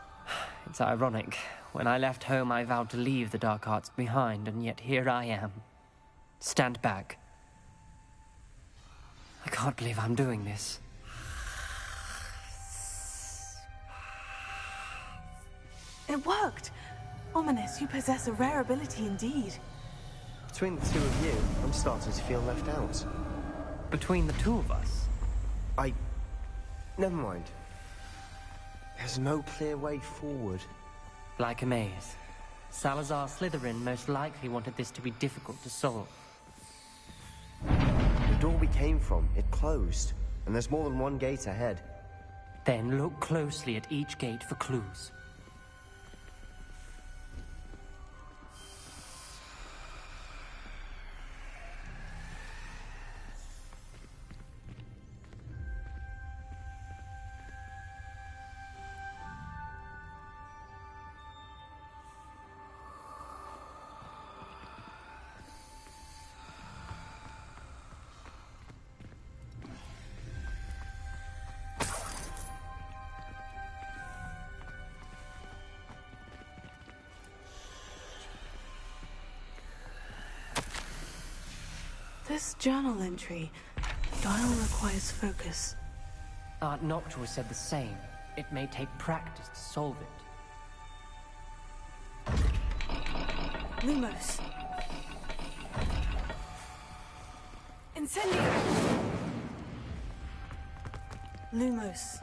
It's ironic. When I left home, I vowed to leave the dark arts behind, and yet here I am. Stand back. I can't believe I'm doing this. It worked! Ominous, you possess a rare ability indeed. Between the two of you, I'm starting to feel left out. Between the two of us? Never mind. There's no clear way forward. Like a maze. Salazar Slytherin most likely wanted this to be difficult to solve. The door we came from, it closed. And there's more than one gate ahead. Then look closely at each gate for clues. This journal entry, dial requires focus. Aunt Noctua said the same. It may take practice to solve it. Lumos. Incendio! Lumos.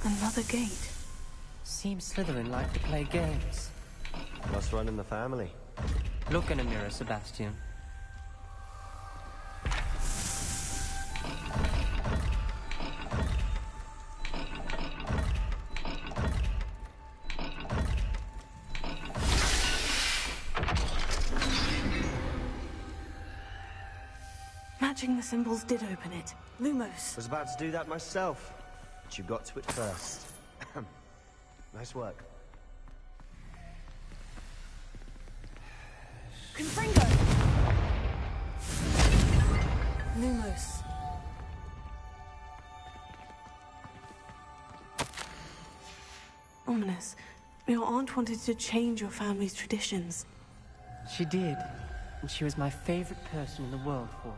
Another gate. Seems Slytherin like to play games. Must run in the family. Look in a mirror, Sebastian. Matching the symbols did open it. Lumos. Was about to do that myself, but you got to it first. Nice work. Confringo! Lumos. Ominous. Your aunt wanted to change your family's traditions. She did, and she was my favorite person in the world for it.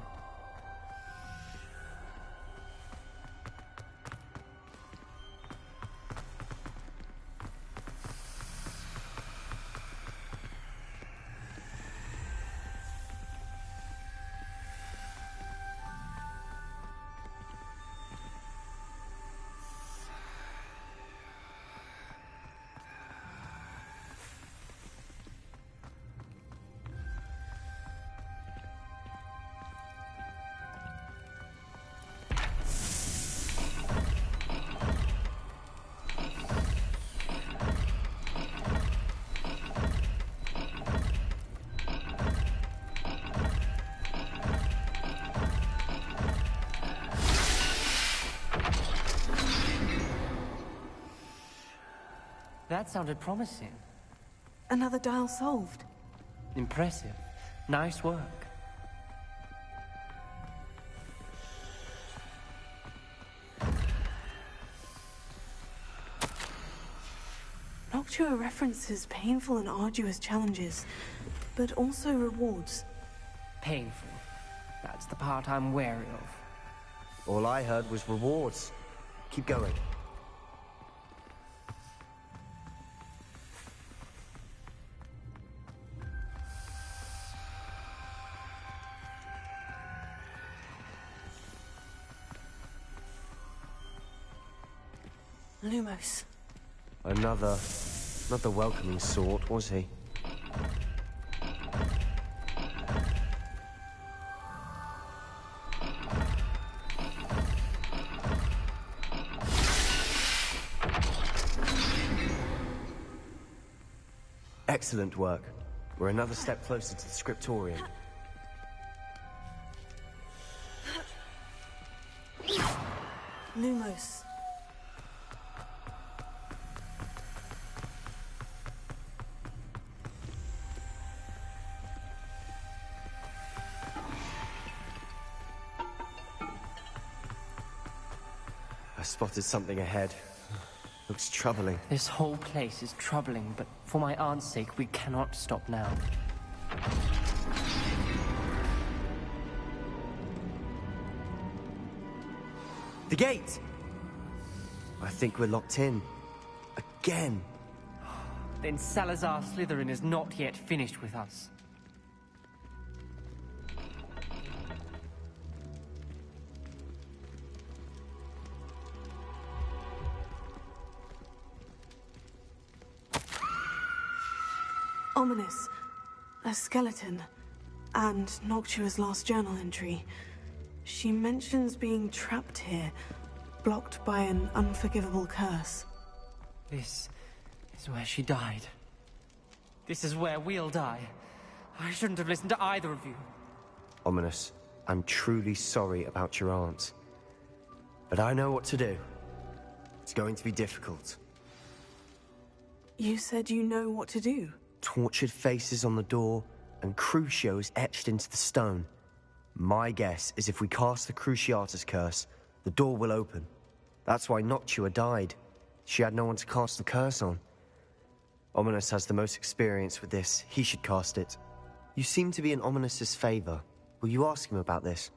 That sounded promising. Another dial solved. Impressive. Nice work. Noctua references painful and arduous challenges, but also rewards. Painful. That's the part I'm wary of. All I heard was rewards. Keep going. Lumos. Another... not the welcoming sort, was he? Excellent work. We're another step closer to the scriptorium. Lumos. I spotted something ahead. Looks troubling. This whole place is troubling, but for my aunt's sake, we cannot stop now. The gate! I think we're locked in. Again. Then Salazar Slytherin is not yet finished with us. Ominous. A skeleton. And Noctua's last journal entry. She mentions being trapped here, blocked by an unforgivable curse. This is where she died. This is where we'll die. I shouldn't have listened to either of you. Ominous, I'm truly sorry about your aunt. But I know what to do. It's going to be difficult. You said you know what to do. Tortured faces on the door, and Crucio's etched into the stone. My guess is if we cast the Cruciatus curse, the door will open. That's why Noctua died. She had no one to cast the curse on. Ominous has the most experience with this. He should cast it. You seem to be in Ominous's favor. Will you ask him about this?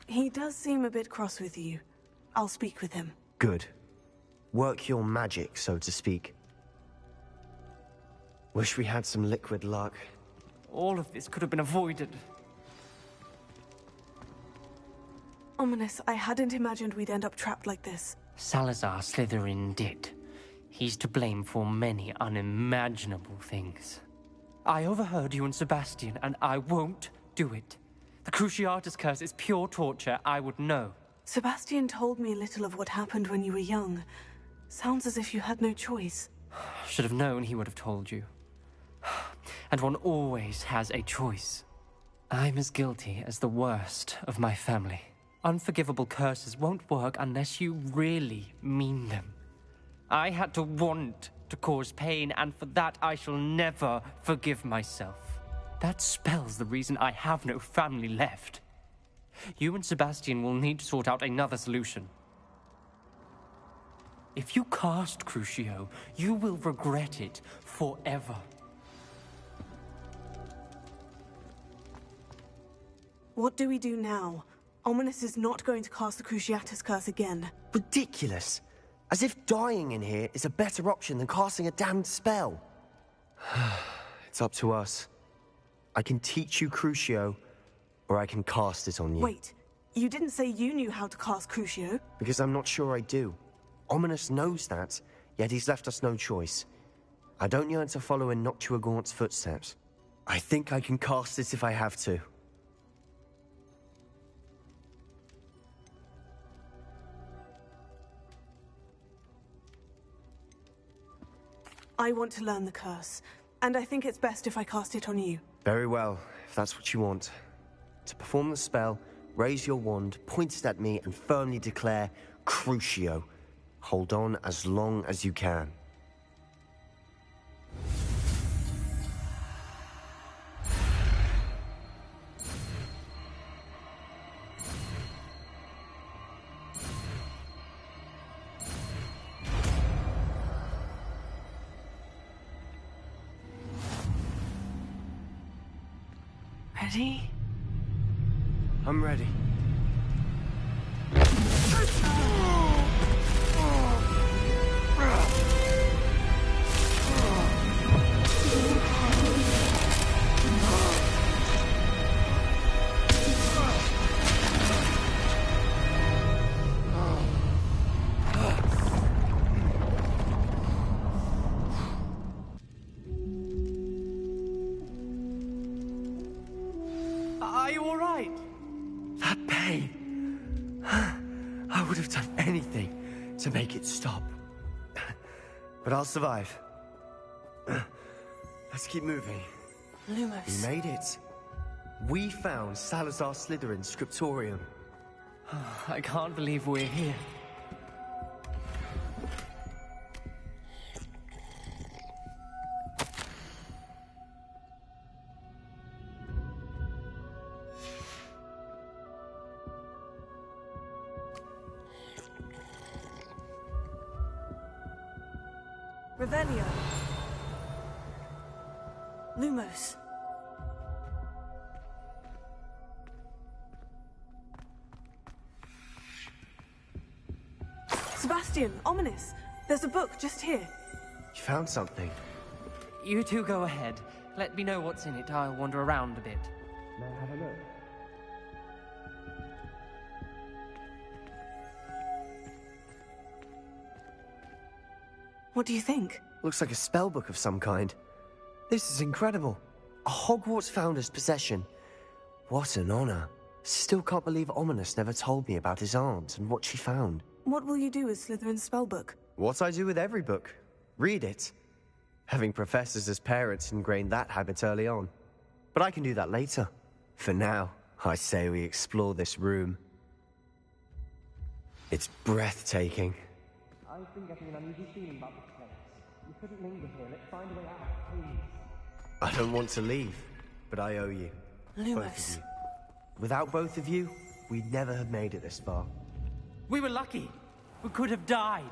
He does seem a bit cross with you. I'll speak with him. Good. Work your magic, so to speak. Wish we had some liquid luck. All of this could have been avoided. Ominous, I hadn't imagined we'd end up trapped like this. Salazar Slytherin did. He's to blame for many unimaginable things. I overheard you and Sebastian, and I won't do it. The Cruciatus curse is pure torture. I would know. Sebastian told me a little of what happened when you were young. Sounds as if you had no choice. Should have known he would have told you. And one always has a choice. I'm as guilty as the worst of my family. Unforgivable curses won't work unless you really mean them. I had to want to cause pain, and for that I shall never forgive myself. That spells the reason I have no family left. You and Sebastian will need to sort out another solution. If you cast Crucio, you will regret it forever. What do we do now? Ominous is not going to cast the Cruciatus curse again. Ridiculous. As if dying in here is a better option than casting a damned spell. It's up to us. I can teach you Crucio, or I can cast it on you. Wait, you didn't say you knew how to cast Crucio? Because I'm not sure I do. Ominous knows that, yet he's left us no choice. I don't yearn to follow in Noctua Gaunt's footsteps. I think I can cast it if I have to. I want to learn the curse, and I think it's best if I cast it on you. Very well, if that's what you want. To perform the spell, raise your wand, point it at me, and firmly declare Crucio. Hold on as long as you can. Ready? I'm ready. Are you all right? That pain. I would have done anything to make it stop. But I'll survive. Let's keep moving. Lumos. We made it. We found Salazar Slytherin's scriptorium. I can't believe we're here. Revelio. Lumos. Sebastian, Ominous. There's a book just here. You found something. You two go ahead. Let me know what's in it. I'll wander around a bit. May I have a look? What do you think? Looks like a spell book of some kind. This is incredible. A Hogwarts founder's possession. What an honor. Still can't believe Ominous never told me about his aunt and what she found. What will you do with Slytherin's spellbook? What I do with every book. Read it. Having professors as parents ingrained that habit early on. But I can do that later. For now, I say we explore this room. It's breathtaking. I've been getting an uneasy feeling about this place. You couldn't linger here. Let's find a way out, please. I don't want to leave. But I owe you. Lumos. Both of you. Without both of you, we'd never have made it this far. We were lucky. We could have died.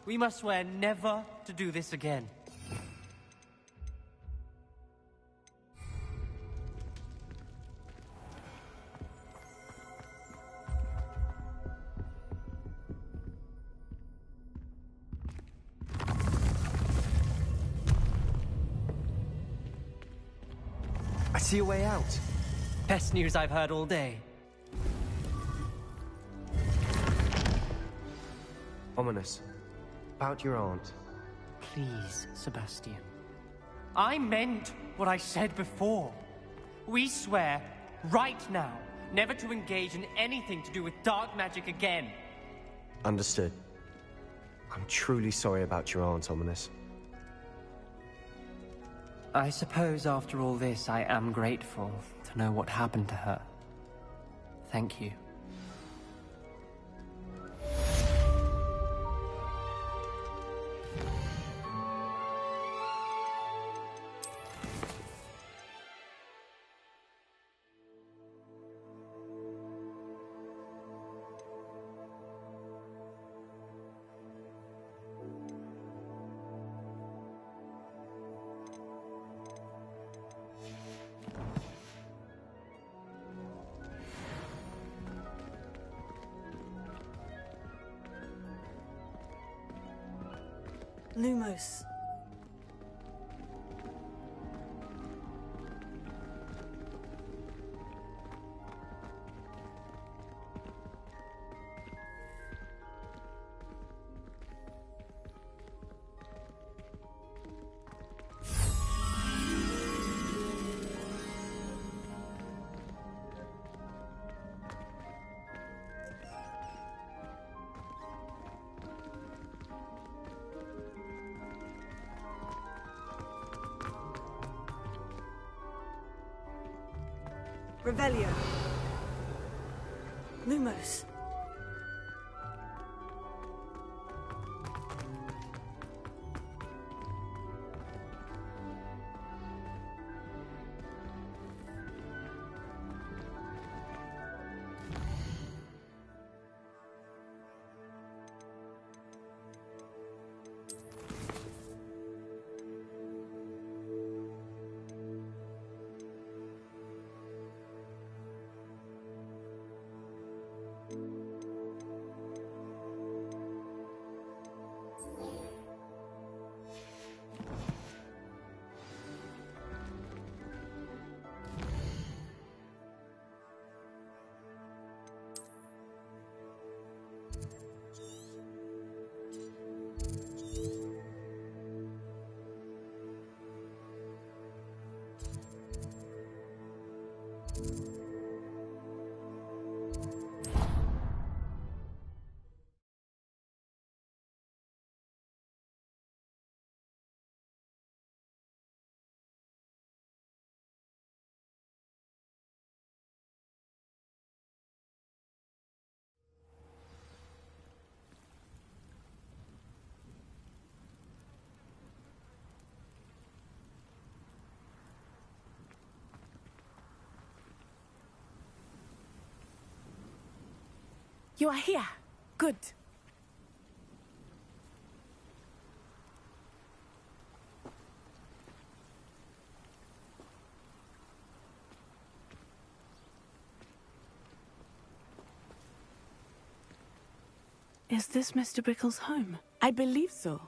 We must swear never to do this again. I see a way out. Best news I've heard all day. Ominous. About your aunt. Please, Sebastian. I meant what I said before. We swear, right now, never to engage in anything to do with dark magic again. Understood. I'm truly sorry about your aunt, Ominous. I suppose after all this, I am grateful to know what happened to her. Thank you. Lumos. Revelio. Lumos. You are here. Good. Is this Mr. Bickle's home? I believe so.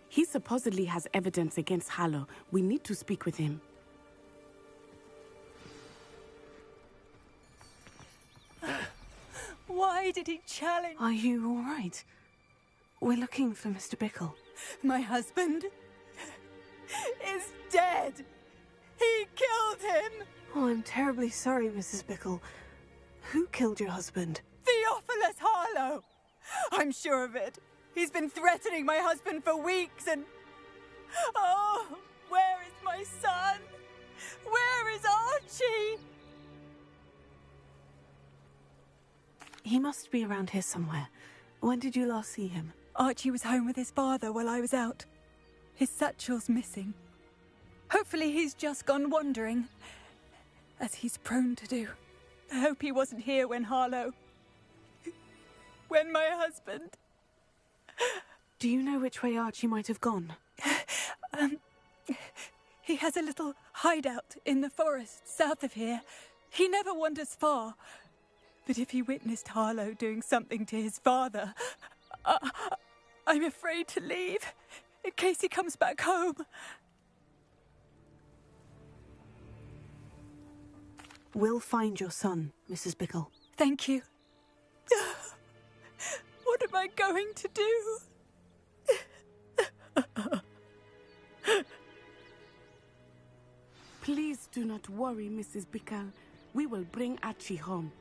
He supposedly has evidence against Harlow. We need to speak with him. Why did he challenge? Are you all right? We're looking for Mr. Bickle. My husband is dead. He killed him. Oh, I'm terribly sorry, Mrs. Bickle. Who killed your husband? Theophilus Harlow. I'm sure of it. He's been threatening my husband for weeks and... Oh, where is my son? Where is Archie? He must be around here somewhere. When did you last see him? Archie was home with his father while I was out. His satchel's missing. Hopefully he's just gone wandering. as he's prone to do. I hope he wasn't here when Harlow... when my husband... Do you know which way Archie might have gone? He has a little hideout in the forest south of here. He never wanders far. But if he witnessed Harlow doing something to his father, I'm afraid to leave in case he comes back home. We'll find your son, Mrs. Bickle. Thank you. What am I going to do? Please do not worry, Mrs. Bickle. We will bring Archie home.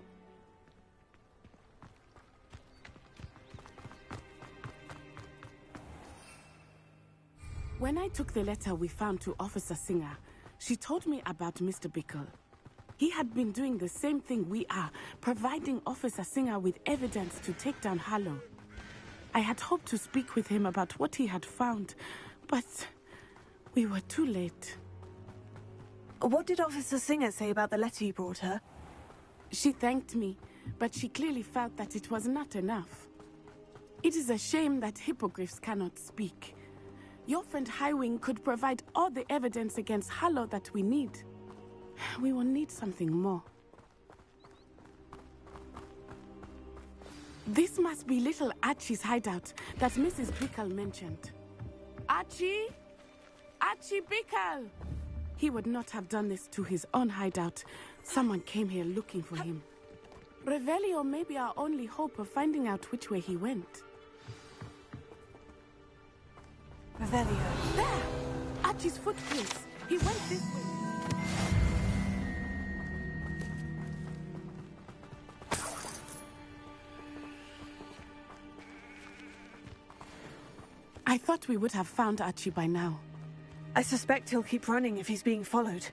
When I took the letter we found to Officer Singer, she told me about Mr. Bickle. He had been doing the same thing we are, providing Officer Singer with evidence to take down Harlow. I had hoped to speak with him about what he had found, but we were too late. What did Officer Singer say about the letter you brought her? She thanked me, but she clearly felt that it was not enough. It is a shame that hippogriffs cannot speak. Your friend Highwing could provide all the evidence against Harlow that we need. We will need something more. This must be little Archie's hideout that Mrs. Bickle mentioned. Archie? Archie Bickle! He would not have done this to his own hideout. Someone came here looking for him. Revelio may be our only hope of finding out which way he went. Revelio. There! Archie's footprints. He went this way. I thought we would have found Archie by now. I suspect he'll keep running if he's being followed.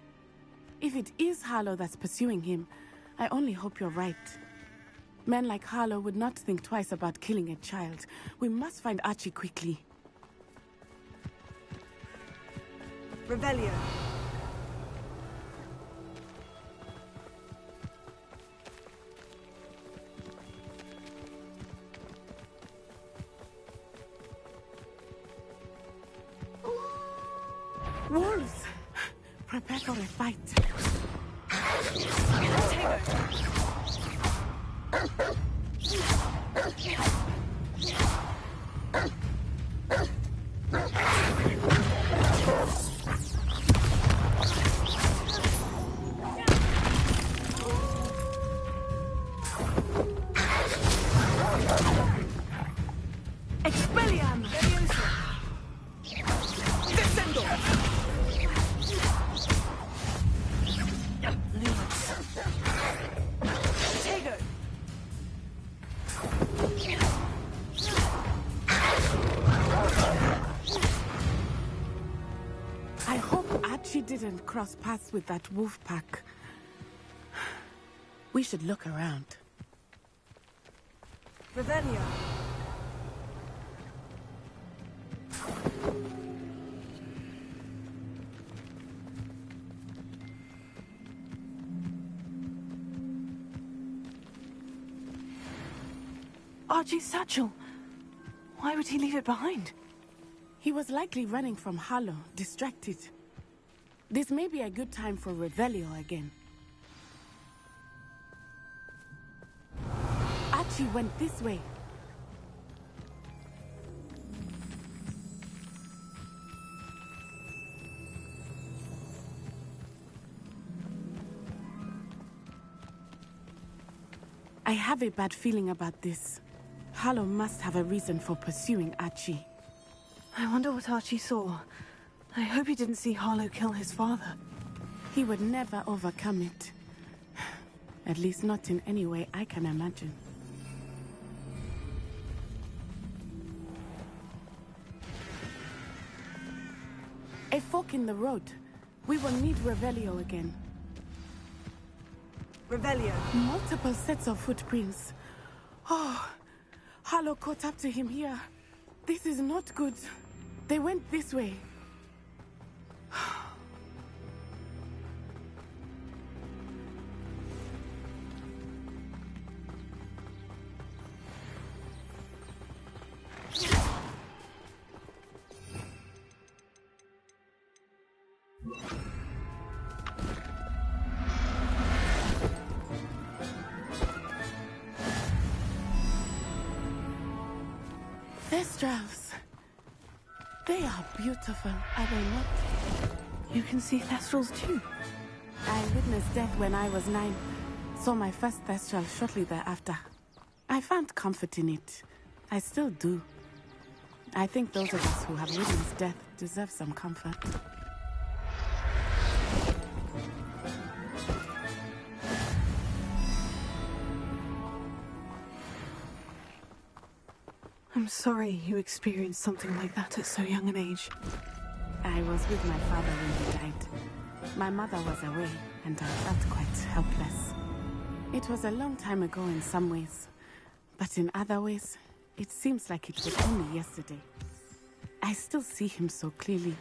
If it is Harlow that's pursuing him, I only hope you're right. Men like Harlow would not think twice about killing a child. We must find Archie quickly. Revelio. Wolves! Prepare for a fight. Expelliarm! Descendo! I hope Archie didn't cross paths with that wolf pack. We should look around. Revelio. Archie's satchel. Why would he leave it behind? He was likely running from Harlow, distracted. This may be a good time for Revelio again. Archie went this way. I have a bad feeling about this. Harlow must have a reason for pursuing Archie. I wonder what Archie saw. I hope he didn't see Harlow kill his father. He would never overcome it. At least not in any way I can imagine. A fork in the road. We will need Revelio again. Revelio. Multiple sets of footprints. Oh, Harlow caught up to him here. This is not good. They went this way. Thestrals. They are beautiful, are they not? You can see Thestrals too. I witnessed death when I was 9. Saw my first Thestral shortly thereafter. I found comfort in it. I still do. I think those of us who have witnessed death deserve some comfort. I'm sorry you experienced something like that at so young an age. I was with my father when he died. My mother was away, and I felt quite helpless. It was a long time ago in some ways, but in other ways, it seems like it was only yesterday. I still see him so clearly.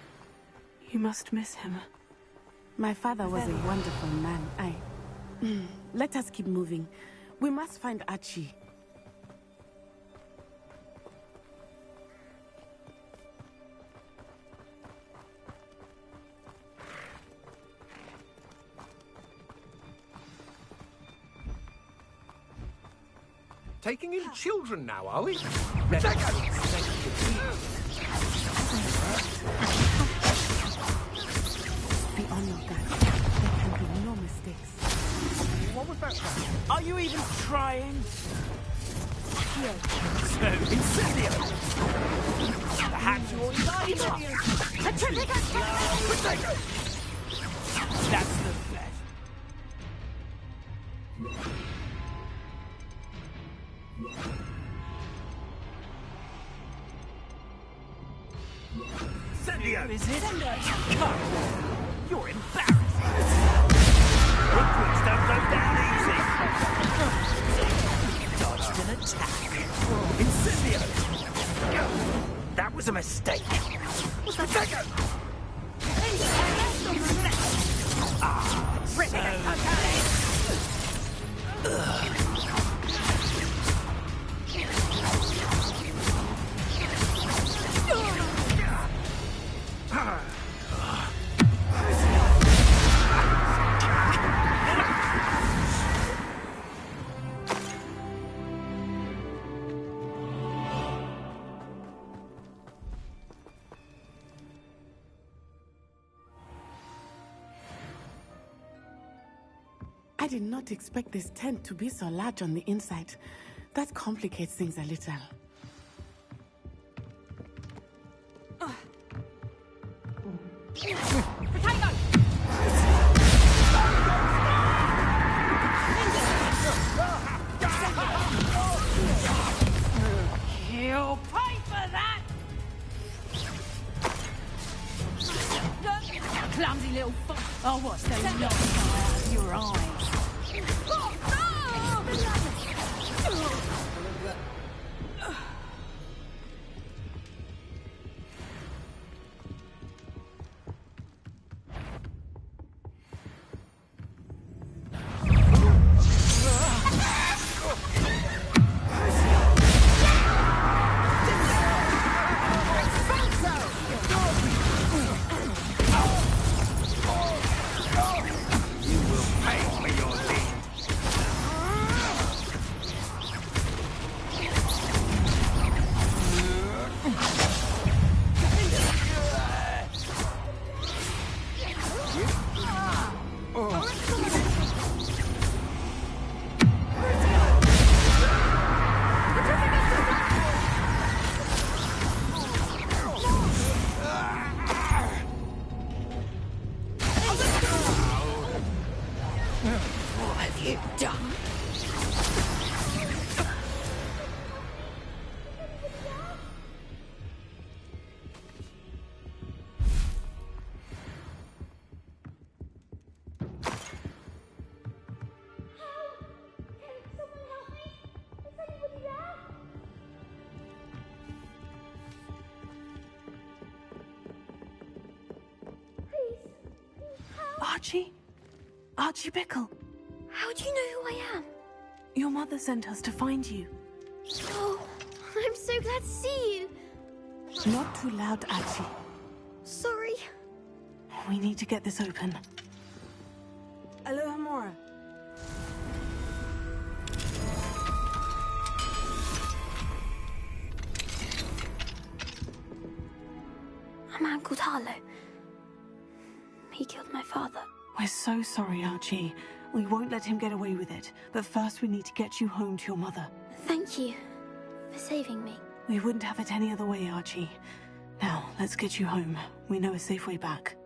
You must miss him. My father was a wonderful man. Let us keep moving. We must find Archie. Taking in children now, are we? Beyond all that, there can be no mistakes. What was that? Are you even trying? So, Incendio! Perhaps you're lying. That's the best. Incendio! Is it? Come, you're embarrassing. Hogwarts don't go down easy. Dodged an attack. Incendio! That was a mistake. What's the take? I did not expect this tent to be so large on the inside. That complicates things a little. You'll pay for that! Clumsy little fuck. Oh, what's the look out of your eyes? What have you done? Archie? Archie Bickle. How do you know who I am? Your mother sent us to find you. Oh, I'm so glad to see you. Not too loud, Archie. Sorry. We need to get this open. Aloha Mora. A man called Harlow. He killed my father. We're so sorry, Archie. We won't let him get away with it. But first we need to get you home to your mother. Thank you for saving me. We wouldn't have it any other way, Archie. Now, let's get you home. We know a safe way back.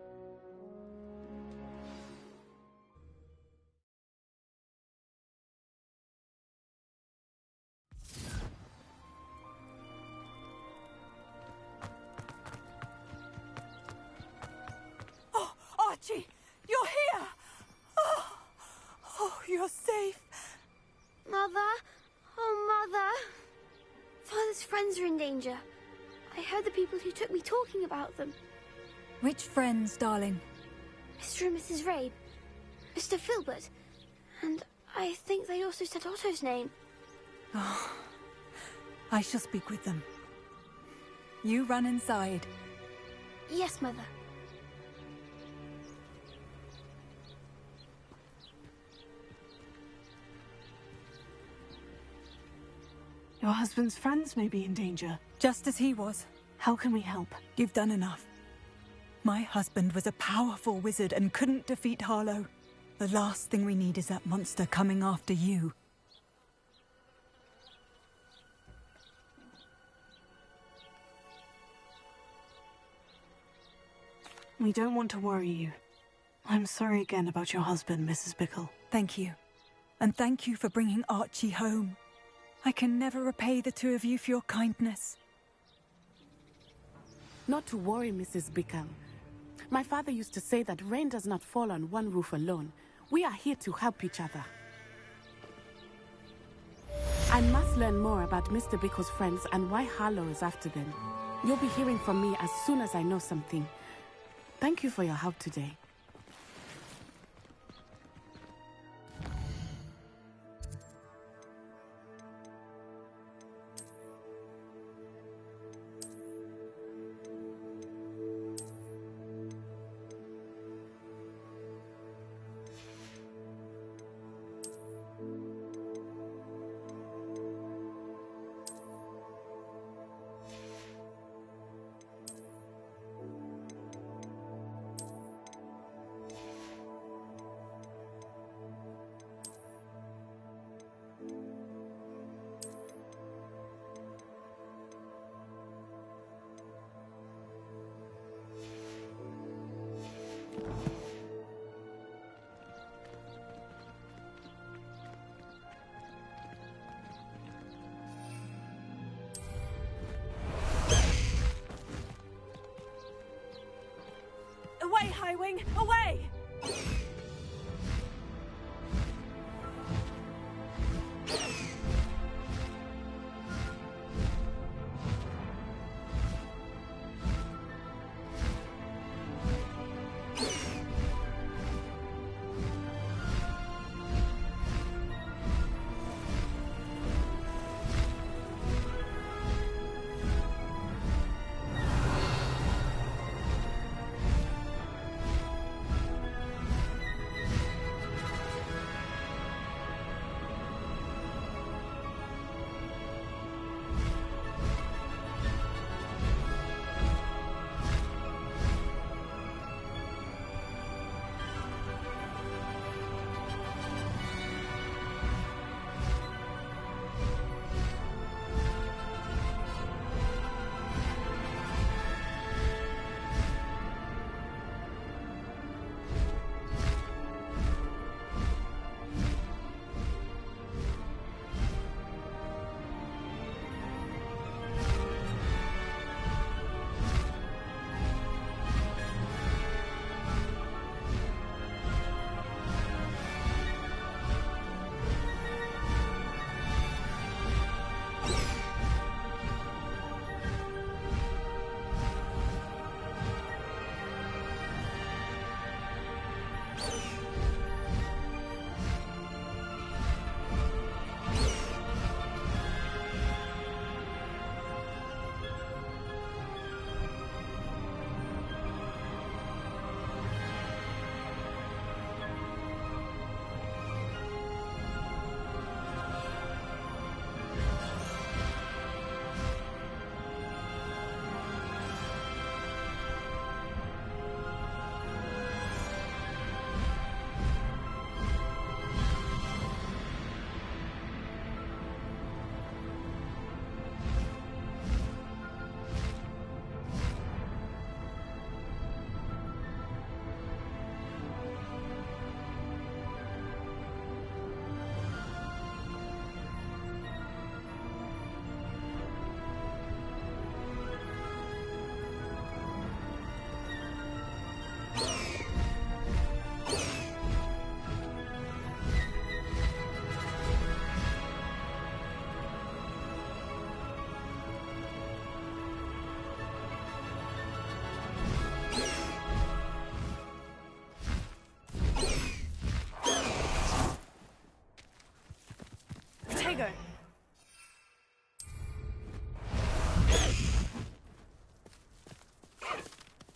Oh, Archie! You're here! Oh, you're safe. Mother? Oh, Mother. Father's friends are in danger. I heard the people who took me talking about them. Which friends, darling? Mr. and Mrs. Rabe. Mr. Filbert. And I think they also said Otto's name. Oh, I shall speak with them. You run inside. Yes, Mother. Your husband's friends may be in danger. Just as he was. How can we help? You've done enough. My husband was a powerful wizard and couldn't defeat Harlow. The last thing we need is that monster coming after you. We don't want to worry you. I'm sorry again about your husband, Mrs. Bickle. Thank you. And thank you for bringing Archie home. I can never repay the two of you for your kindness. Not to worry, Mrs. Bickle. My father used to say that rain does not fall on one roof alone. We are here to help each other. I must learn more about Mr. Bickle's friends and why Harlow is after them. You'll be hearing from me as soon as I know something. Thank you for your help today. Away, Highwing! Away!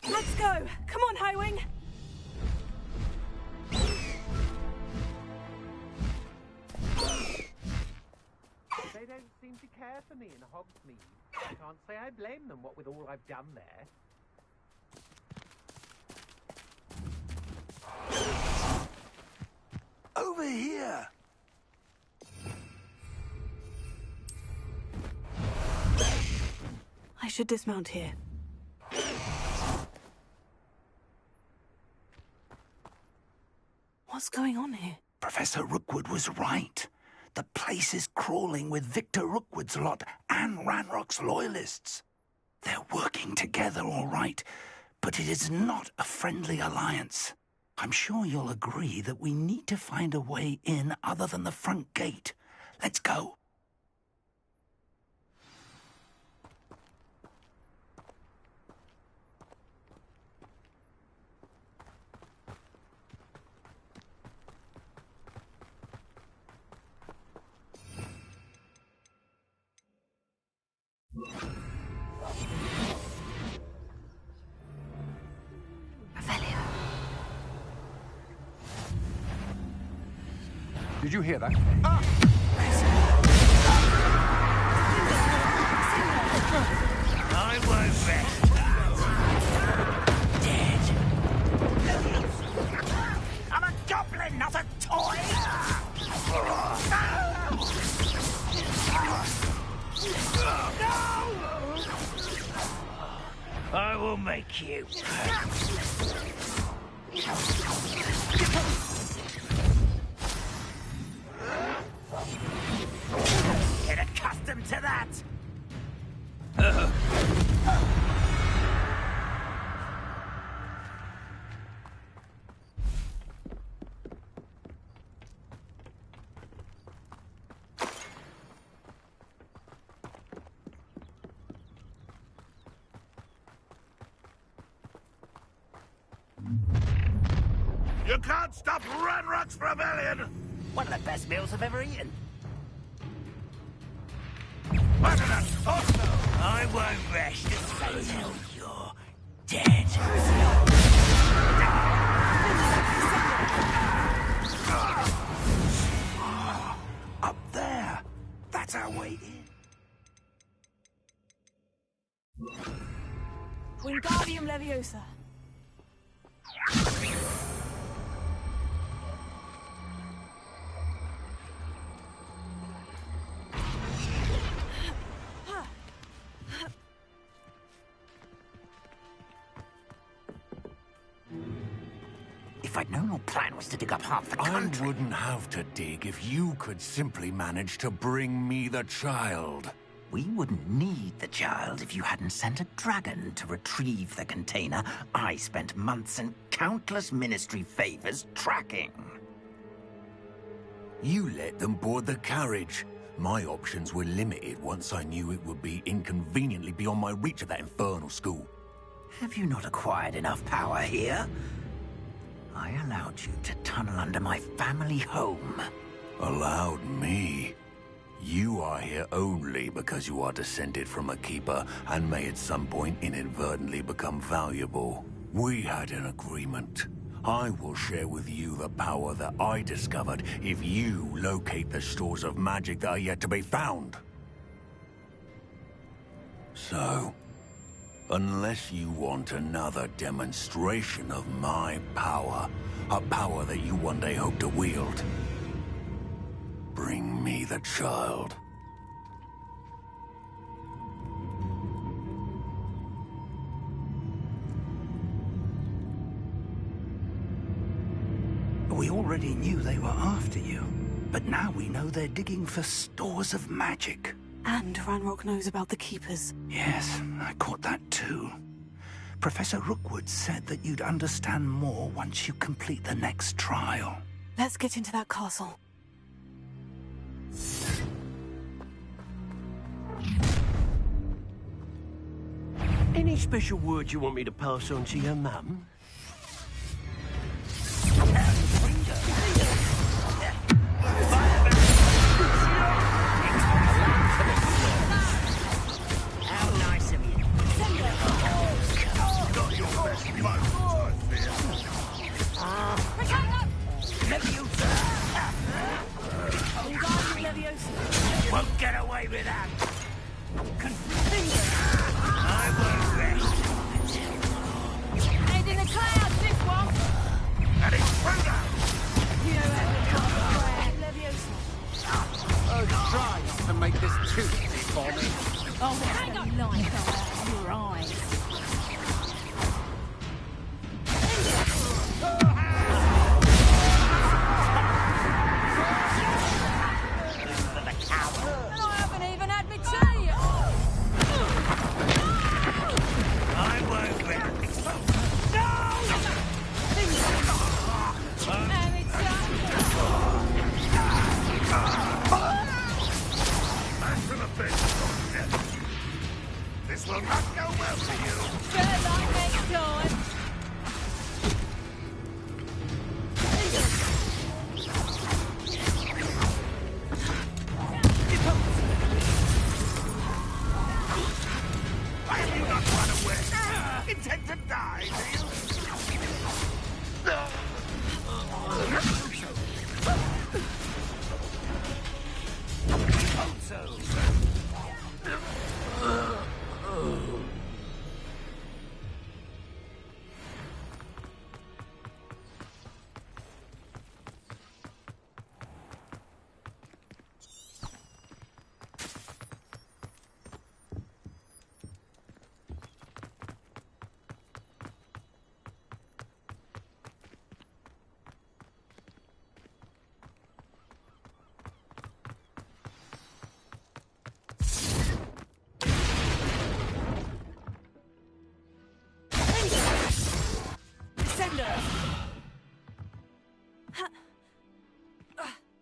Let's go! Come on, Highwing! They don't seem to care for me in Hogsmeade. I can't say I blame them, what with all I've done there. Over here! I should dismount here. What's going on here? Professor Rookwood was right. The place is crawling with Victor Rookwood's lot and Ranrock's loyalists. They're working together, all right, but it is not a friendly alliance. I'm sure you'll agree that we need to find a way in other than the front gate. Let's go. Did you hear that? I won't rest. Dead. I'm a goblin, not a toy. No! I will make you. Get accustomed to that! You can't stop Ranrock's rebellion! One of the best meals I've ever eaten. I won't rest until you're dead. Up there. That's our way in. Wingardium Leviosa. If I'd known your plan was to dig up half the country... I wouldn't have to dig if you could simply manage to bring me the child. We wouldn't need the child if you hadn't sent a dragon to retrieve the container I spent months and countless ministry favors tracking. You let them board the carriage. My options were limited once I knew it would be inconveniently beyond my reach at that infernal school. Have you not acquired enough power here? I allowed you to tunnel under my family home. Allowed me? You are here only because you are descended from a keeper and may at some point inadvertently become valuable. We had an agreement. I will share with you the power that I discovered if you locate the stores of magic that are yet to be found. So, unless you want another demonstration of my power, a power that you one day hope to wield, bring me the child. We already knew they were after you, but now we know they're digging for stores of magic. And Ranrock knows about the Keepers. Yes, I caught that too. Professor Rookwood said that you'd understand more once you complete the next trial. Let's get into that castle. Any special words you want me to pass on to your mum? How nice of you. Got your best Won't get away with that. I won't rest. Head in the clouds, this one. And it's Frodo. You know how to drop a prayer, Leviosa. Try to make this too easy for me. Oh, hang on. Light out of your eyes. And I haven't even had my tea. I won't rest. No! And it's Back to the bench, this will not go well for you. better like next time. Why have you not run away? Intend to die, do you? Hope so.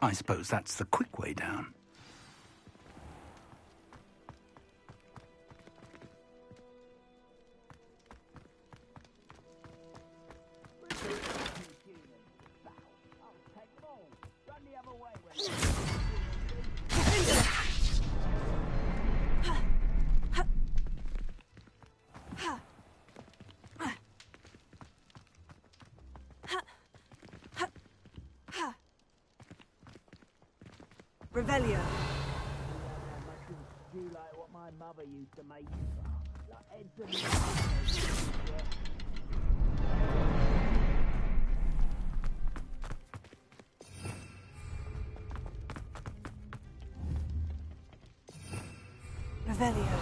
I suppose that's the quick way down. Revelio. Do like what my mother used to make. Like heads and Revelio.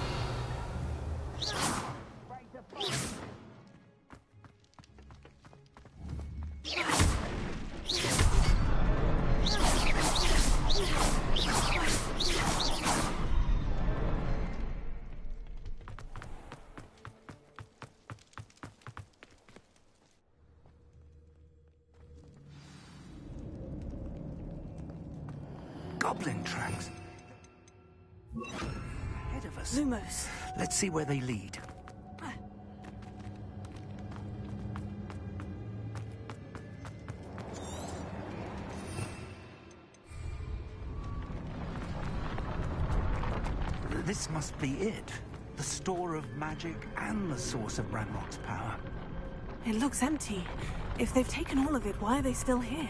Goblin tracks. Ahead of us. Lumos. Let's see where they lead. This must be it. The store of magic and the source of Ranrock's power. It looks empty. If they've taken all of it, why are they still here?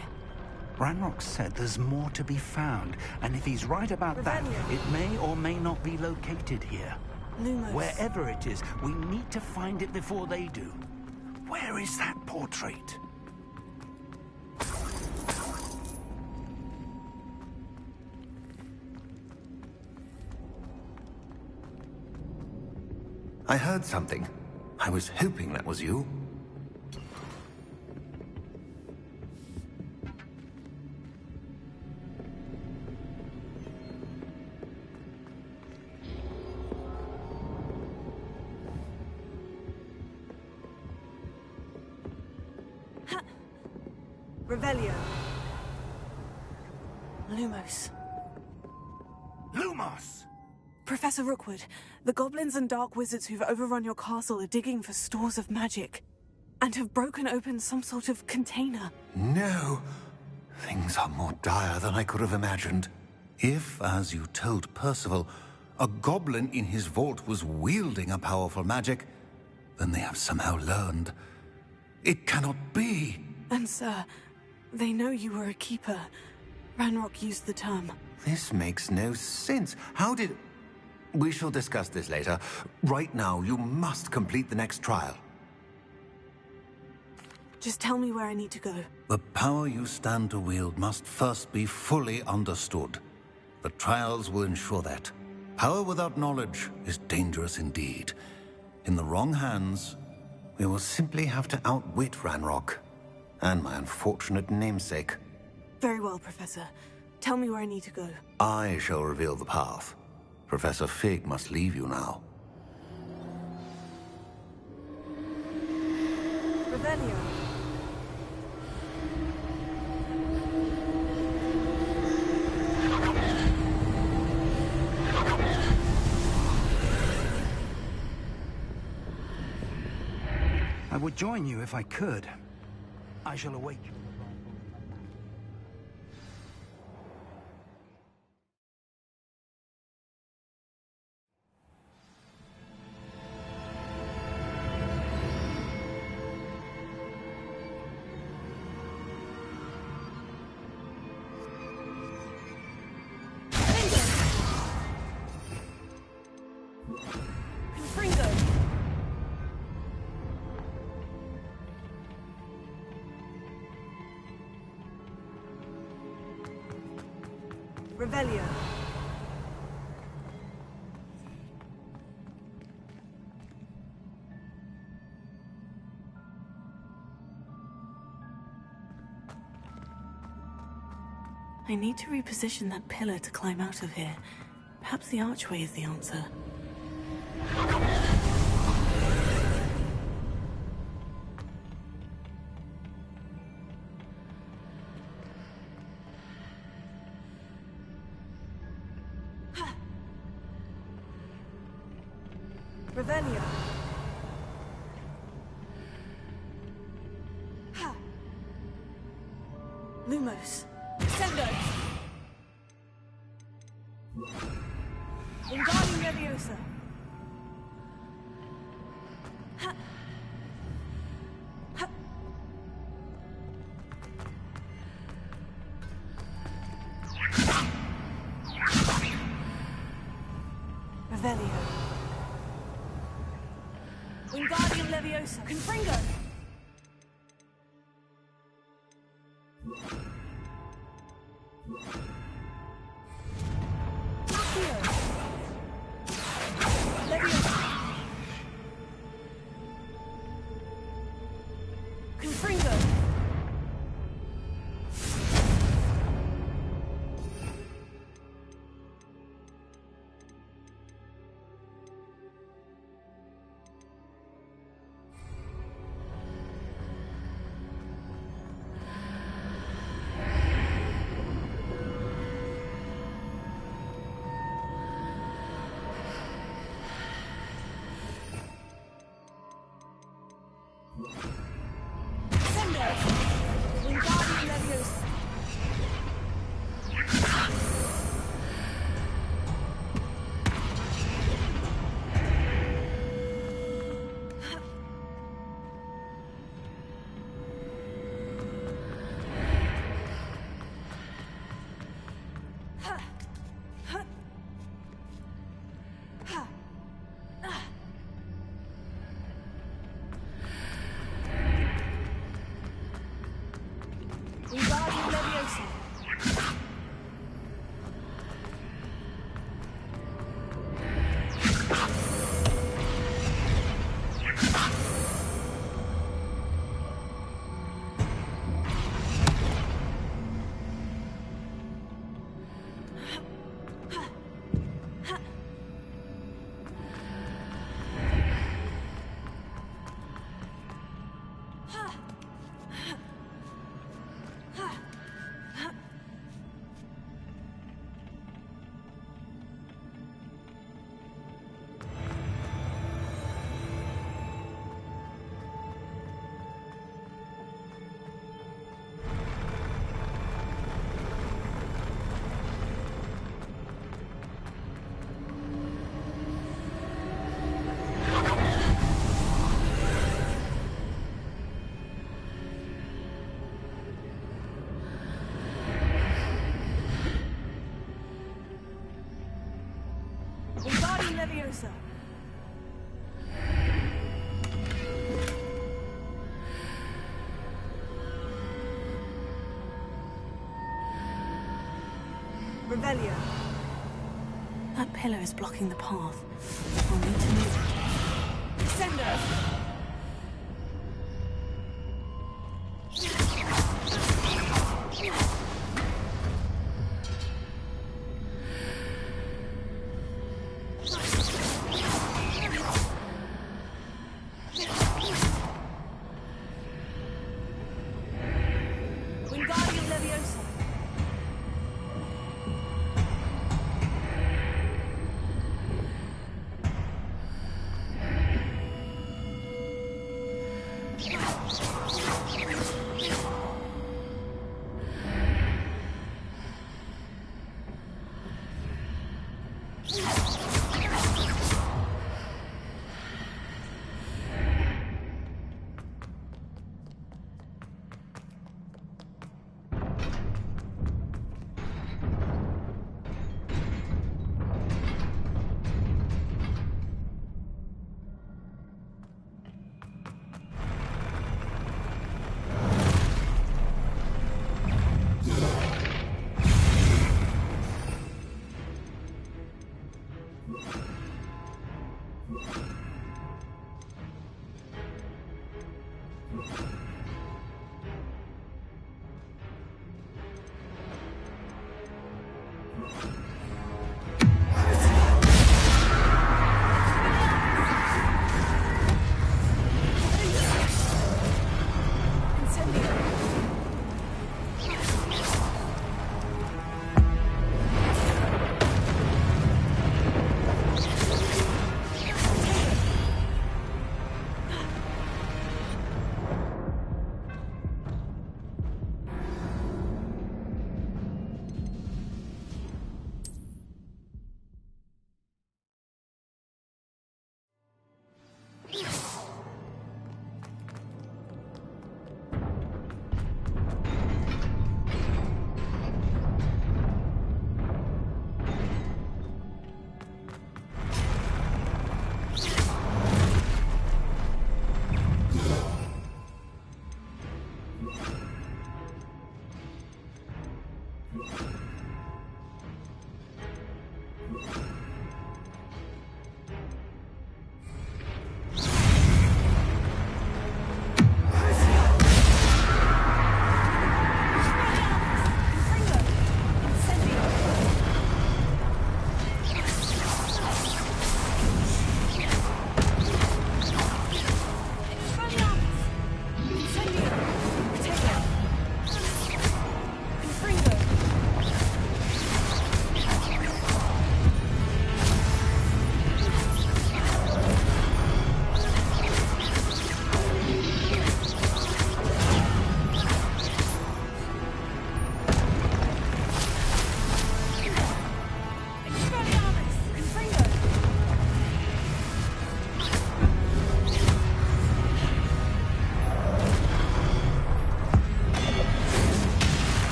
Ranrock said there's more to be found, and if he's right about that, it may or may not be located here. Lumos. Wherever it is, we need to find it before they do. Where is that portrait? I heard something. I was hoping that was you. Revelio. Lumos. Lumos! Professor Rookwood, the goblins and dark wizards who've overrun your castle are digging for stores of magic and have broken open some sort of container. No. Things are more dire than I could have imagined. If, as you told Percival, a goblin in his vault was wielding a powerful magic, then they have somehow learned. It cannot be. And sir, they know you were a keeper. Ranrock used the term. This makes no sense. How did... We shall discuss this later. Right now, you must complete the next trial. Just tell me where I need to go. The power you stand to wield must first be fully understood. The trials will ensure that. Power without knowledge is dangerous indeed. In the wrong hands, we will simply have to outwit Ranrock and my unfortunate namesake. Very well, Professor. Tell me where I need to go. I shall reveal the path. Professor Fig must leave you now. Revelio. I would join you if I could. I shall await you. Revelio. I need to reposition that pillar to climb out of here. Perhaps the archway is the answer. Revelio. Ha. Lumos. Sendo. Wingardium Leviosa. Ha. Ha. Revelio. Wingardium Leviosa. Confringo! Accio! Leviosa! Confringo! Sendo! Wingardium Leviosa! Wingardium Revelio. That pillar is blocking the path. We'll need to move. Descendo! Wingardium Leviosa.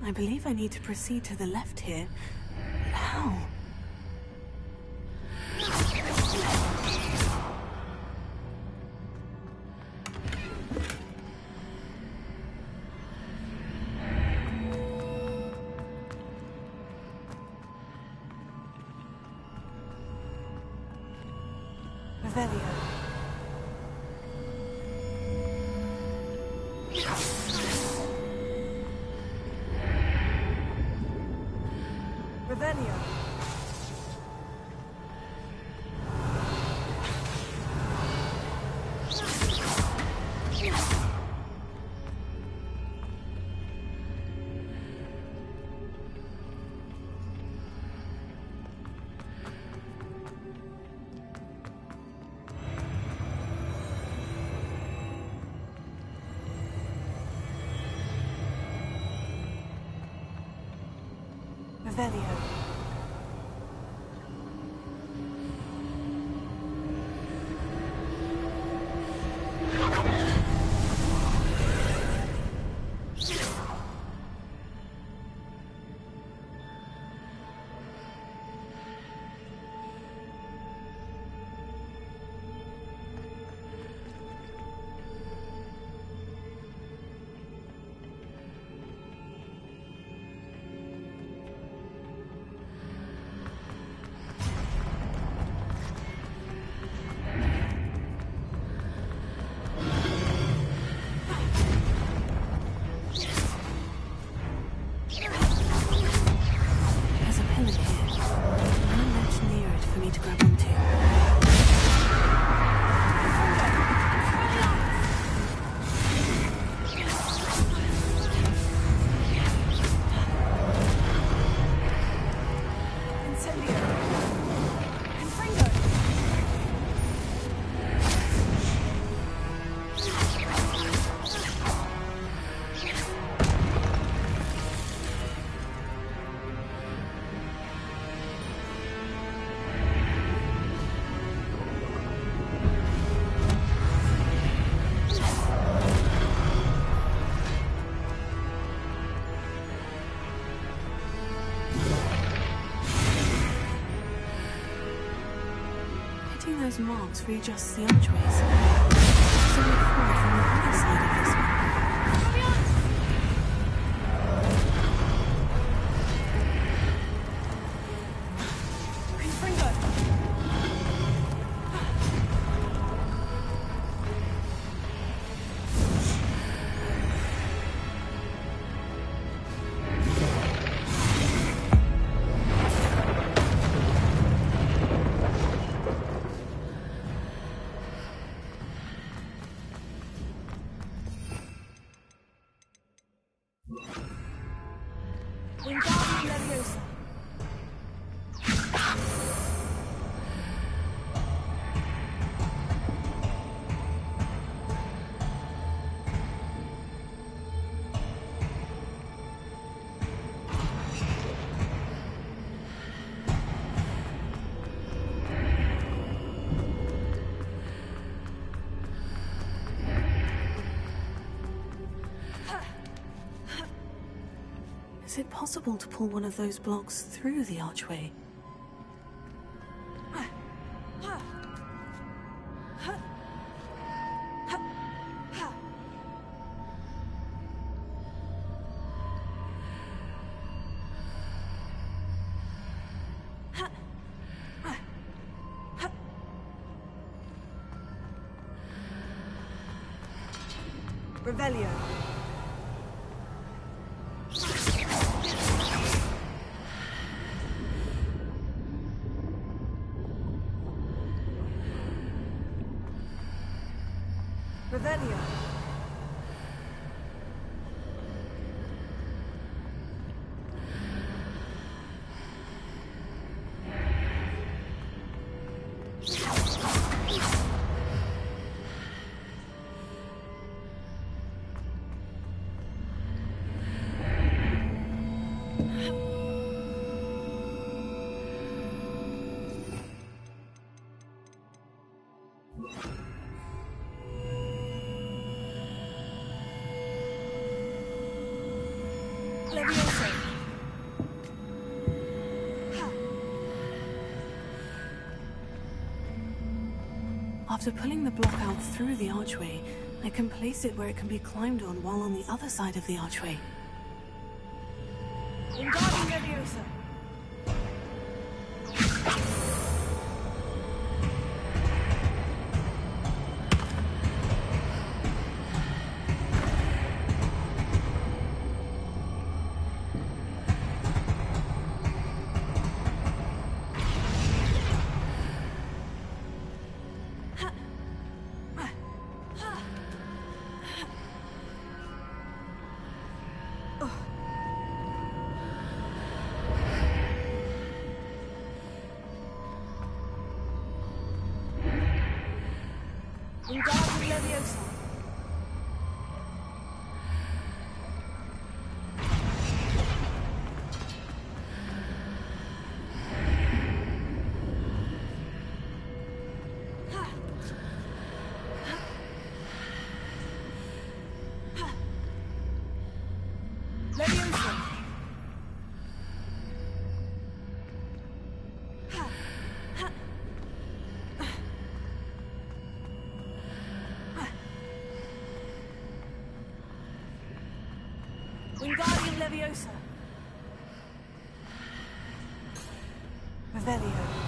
I believe I need to proceed to the left here. But how? Revelio. Revelio. Revelio. Those marks readjust the archways. So we forward from the other side of this one. Is it possible to pull one of those blocks through the archway? Revelio. Revelio. After pulling the block out through the archway, I can place it where it can be climbed on while on the other side of the archway. Wingardium Leviosa. Wingardium Leviosa. Wingardium Leviosa. Revelio.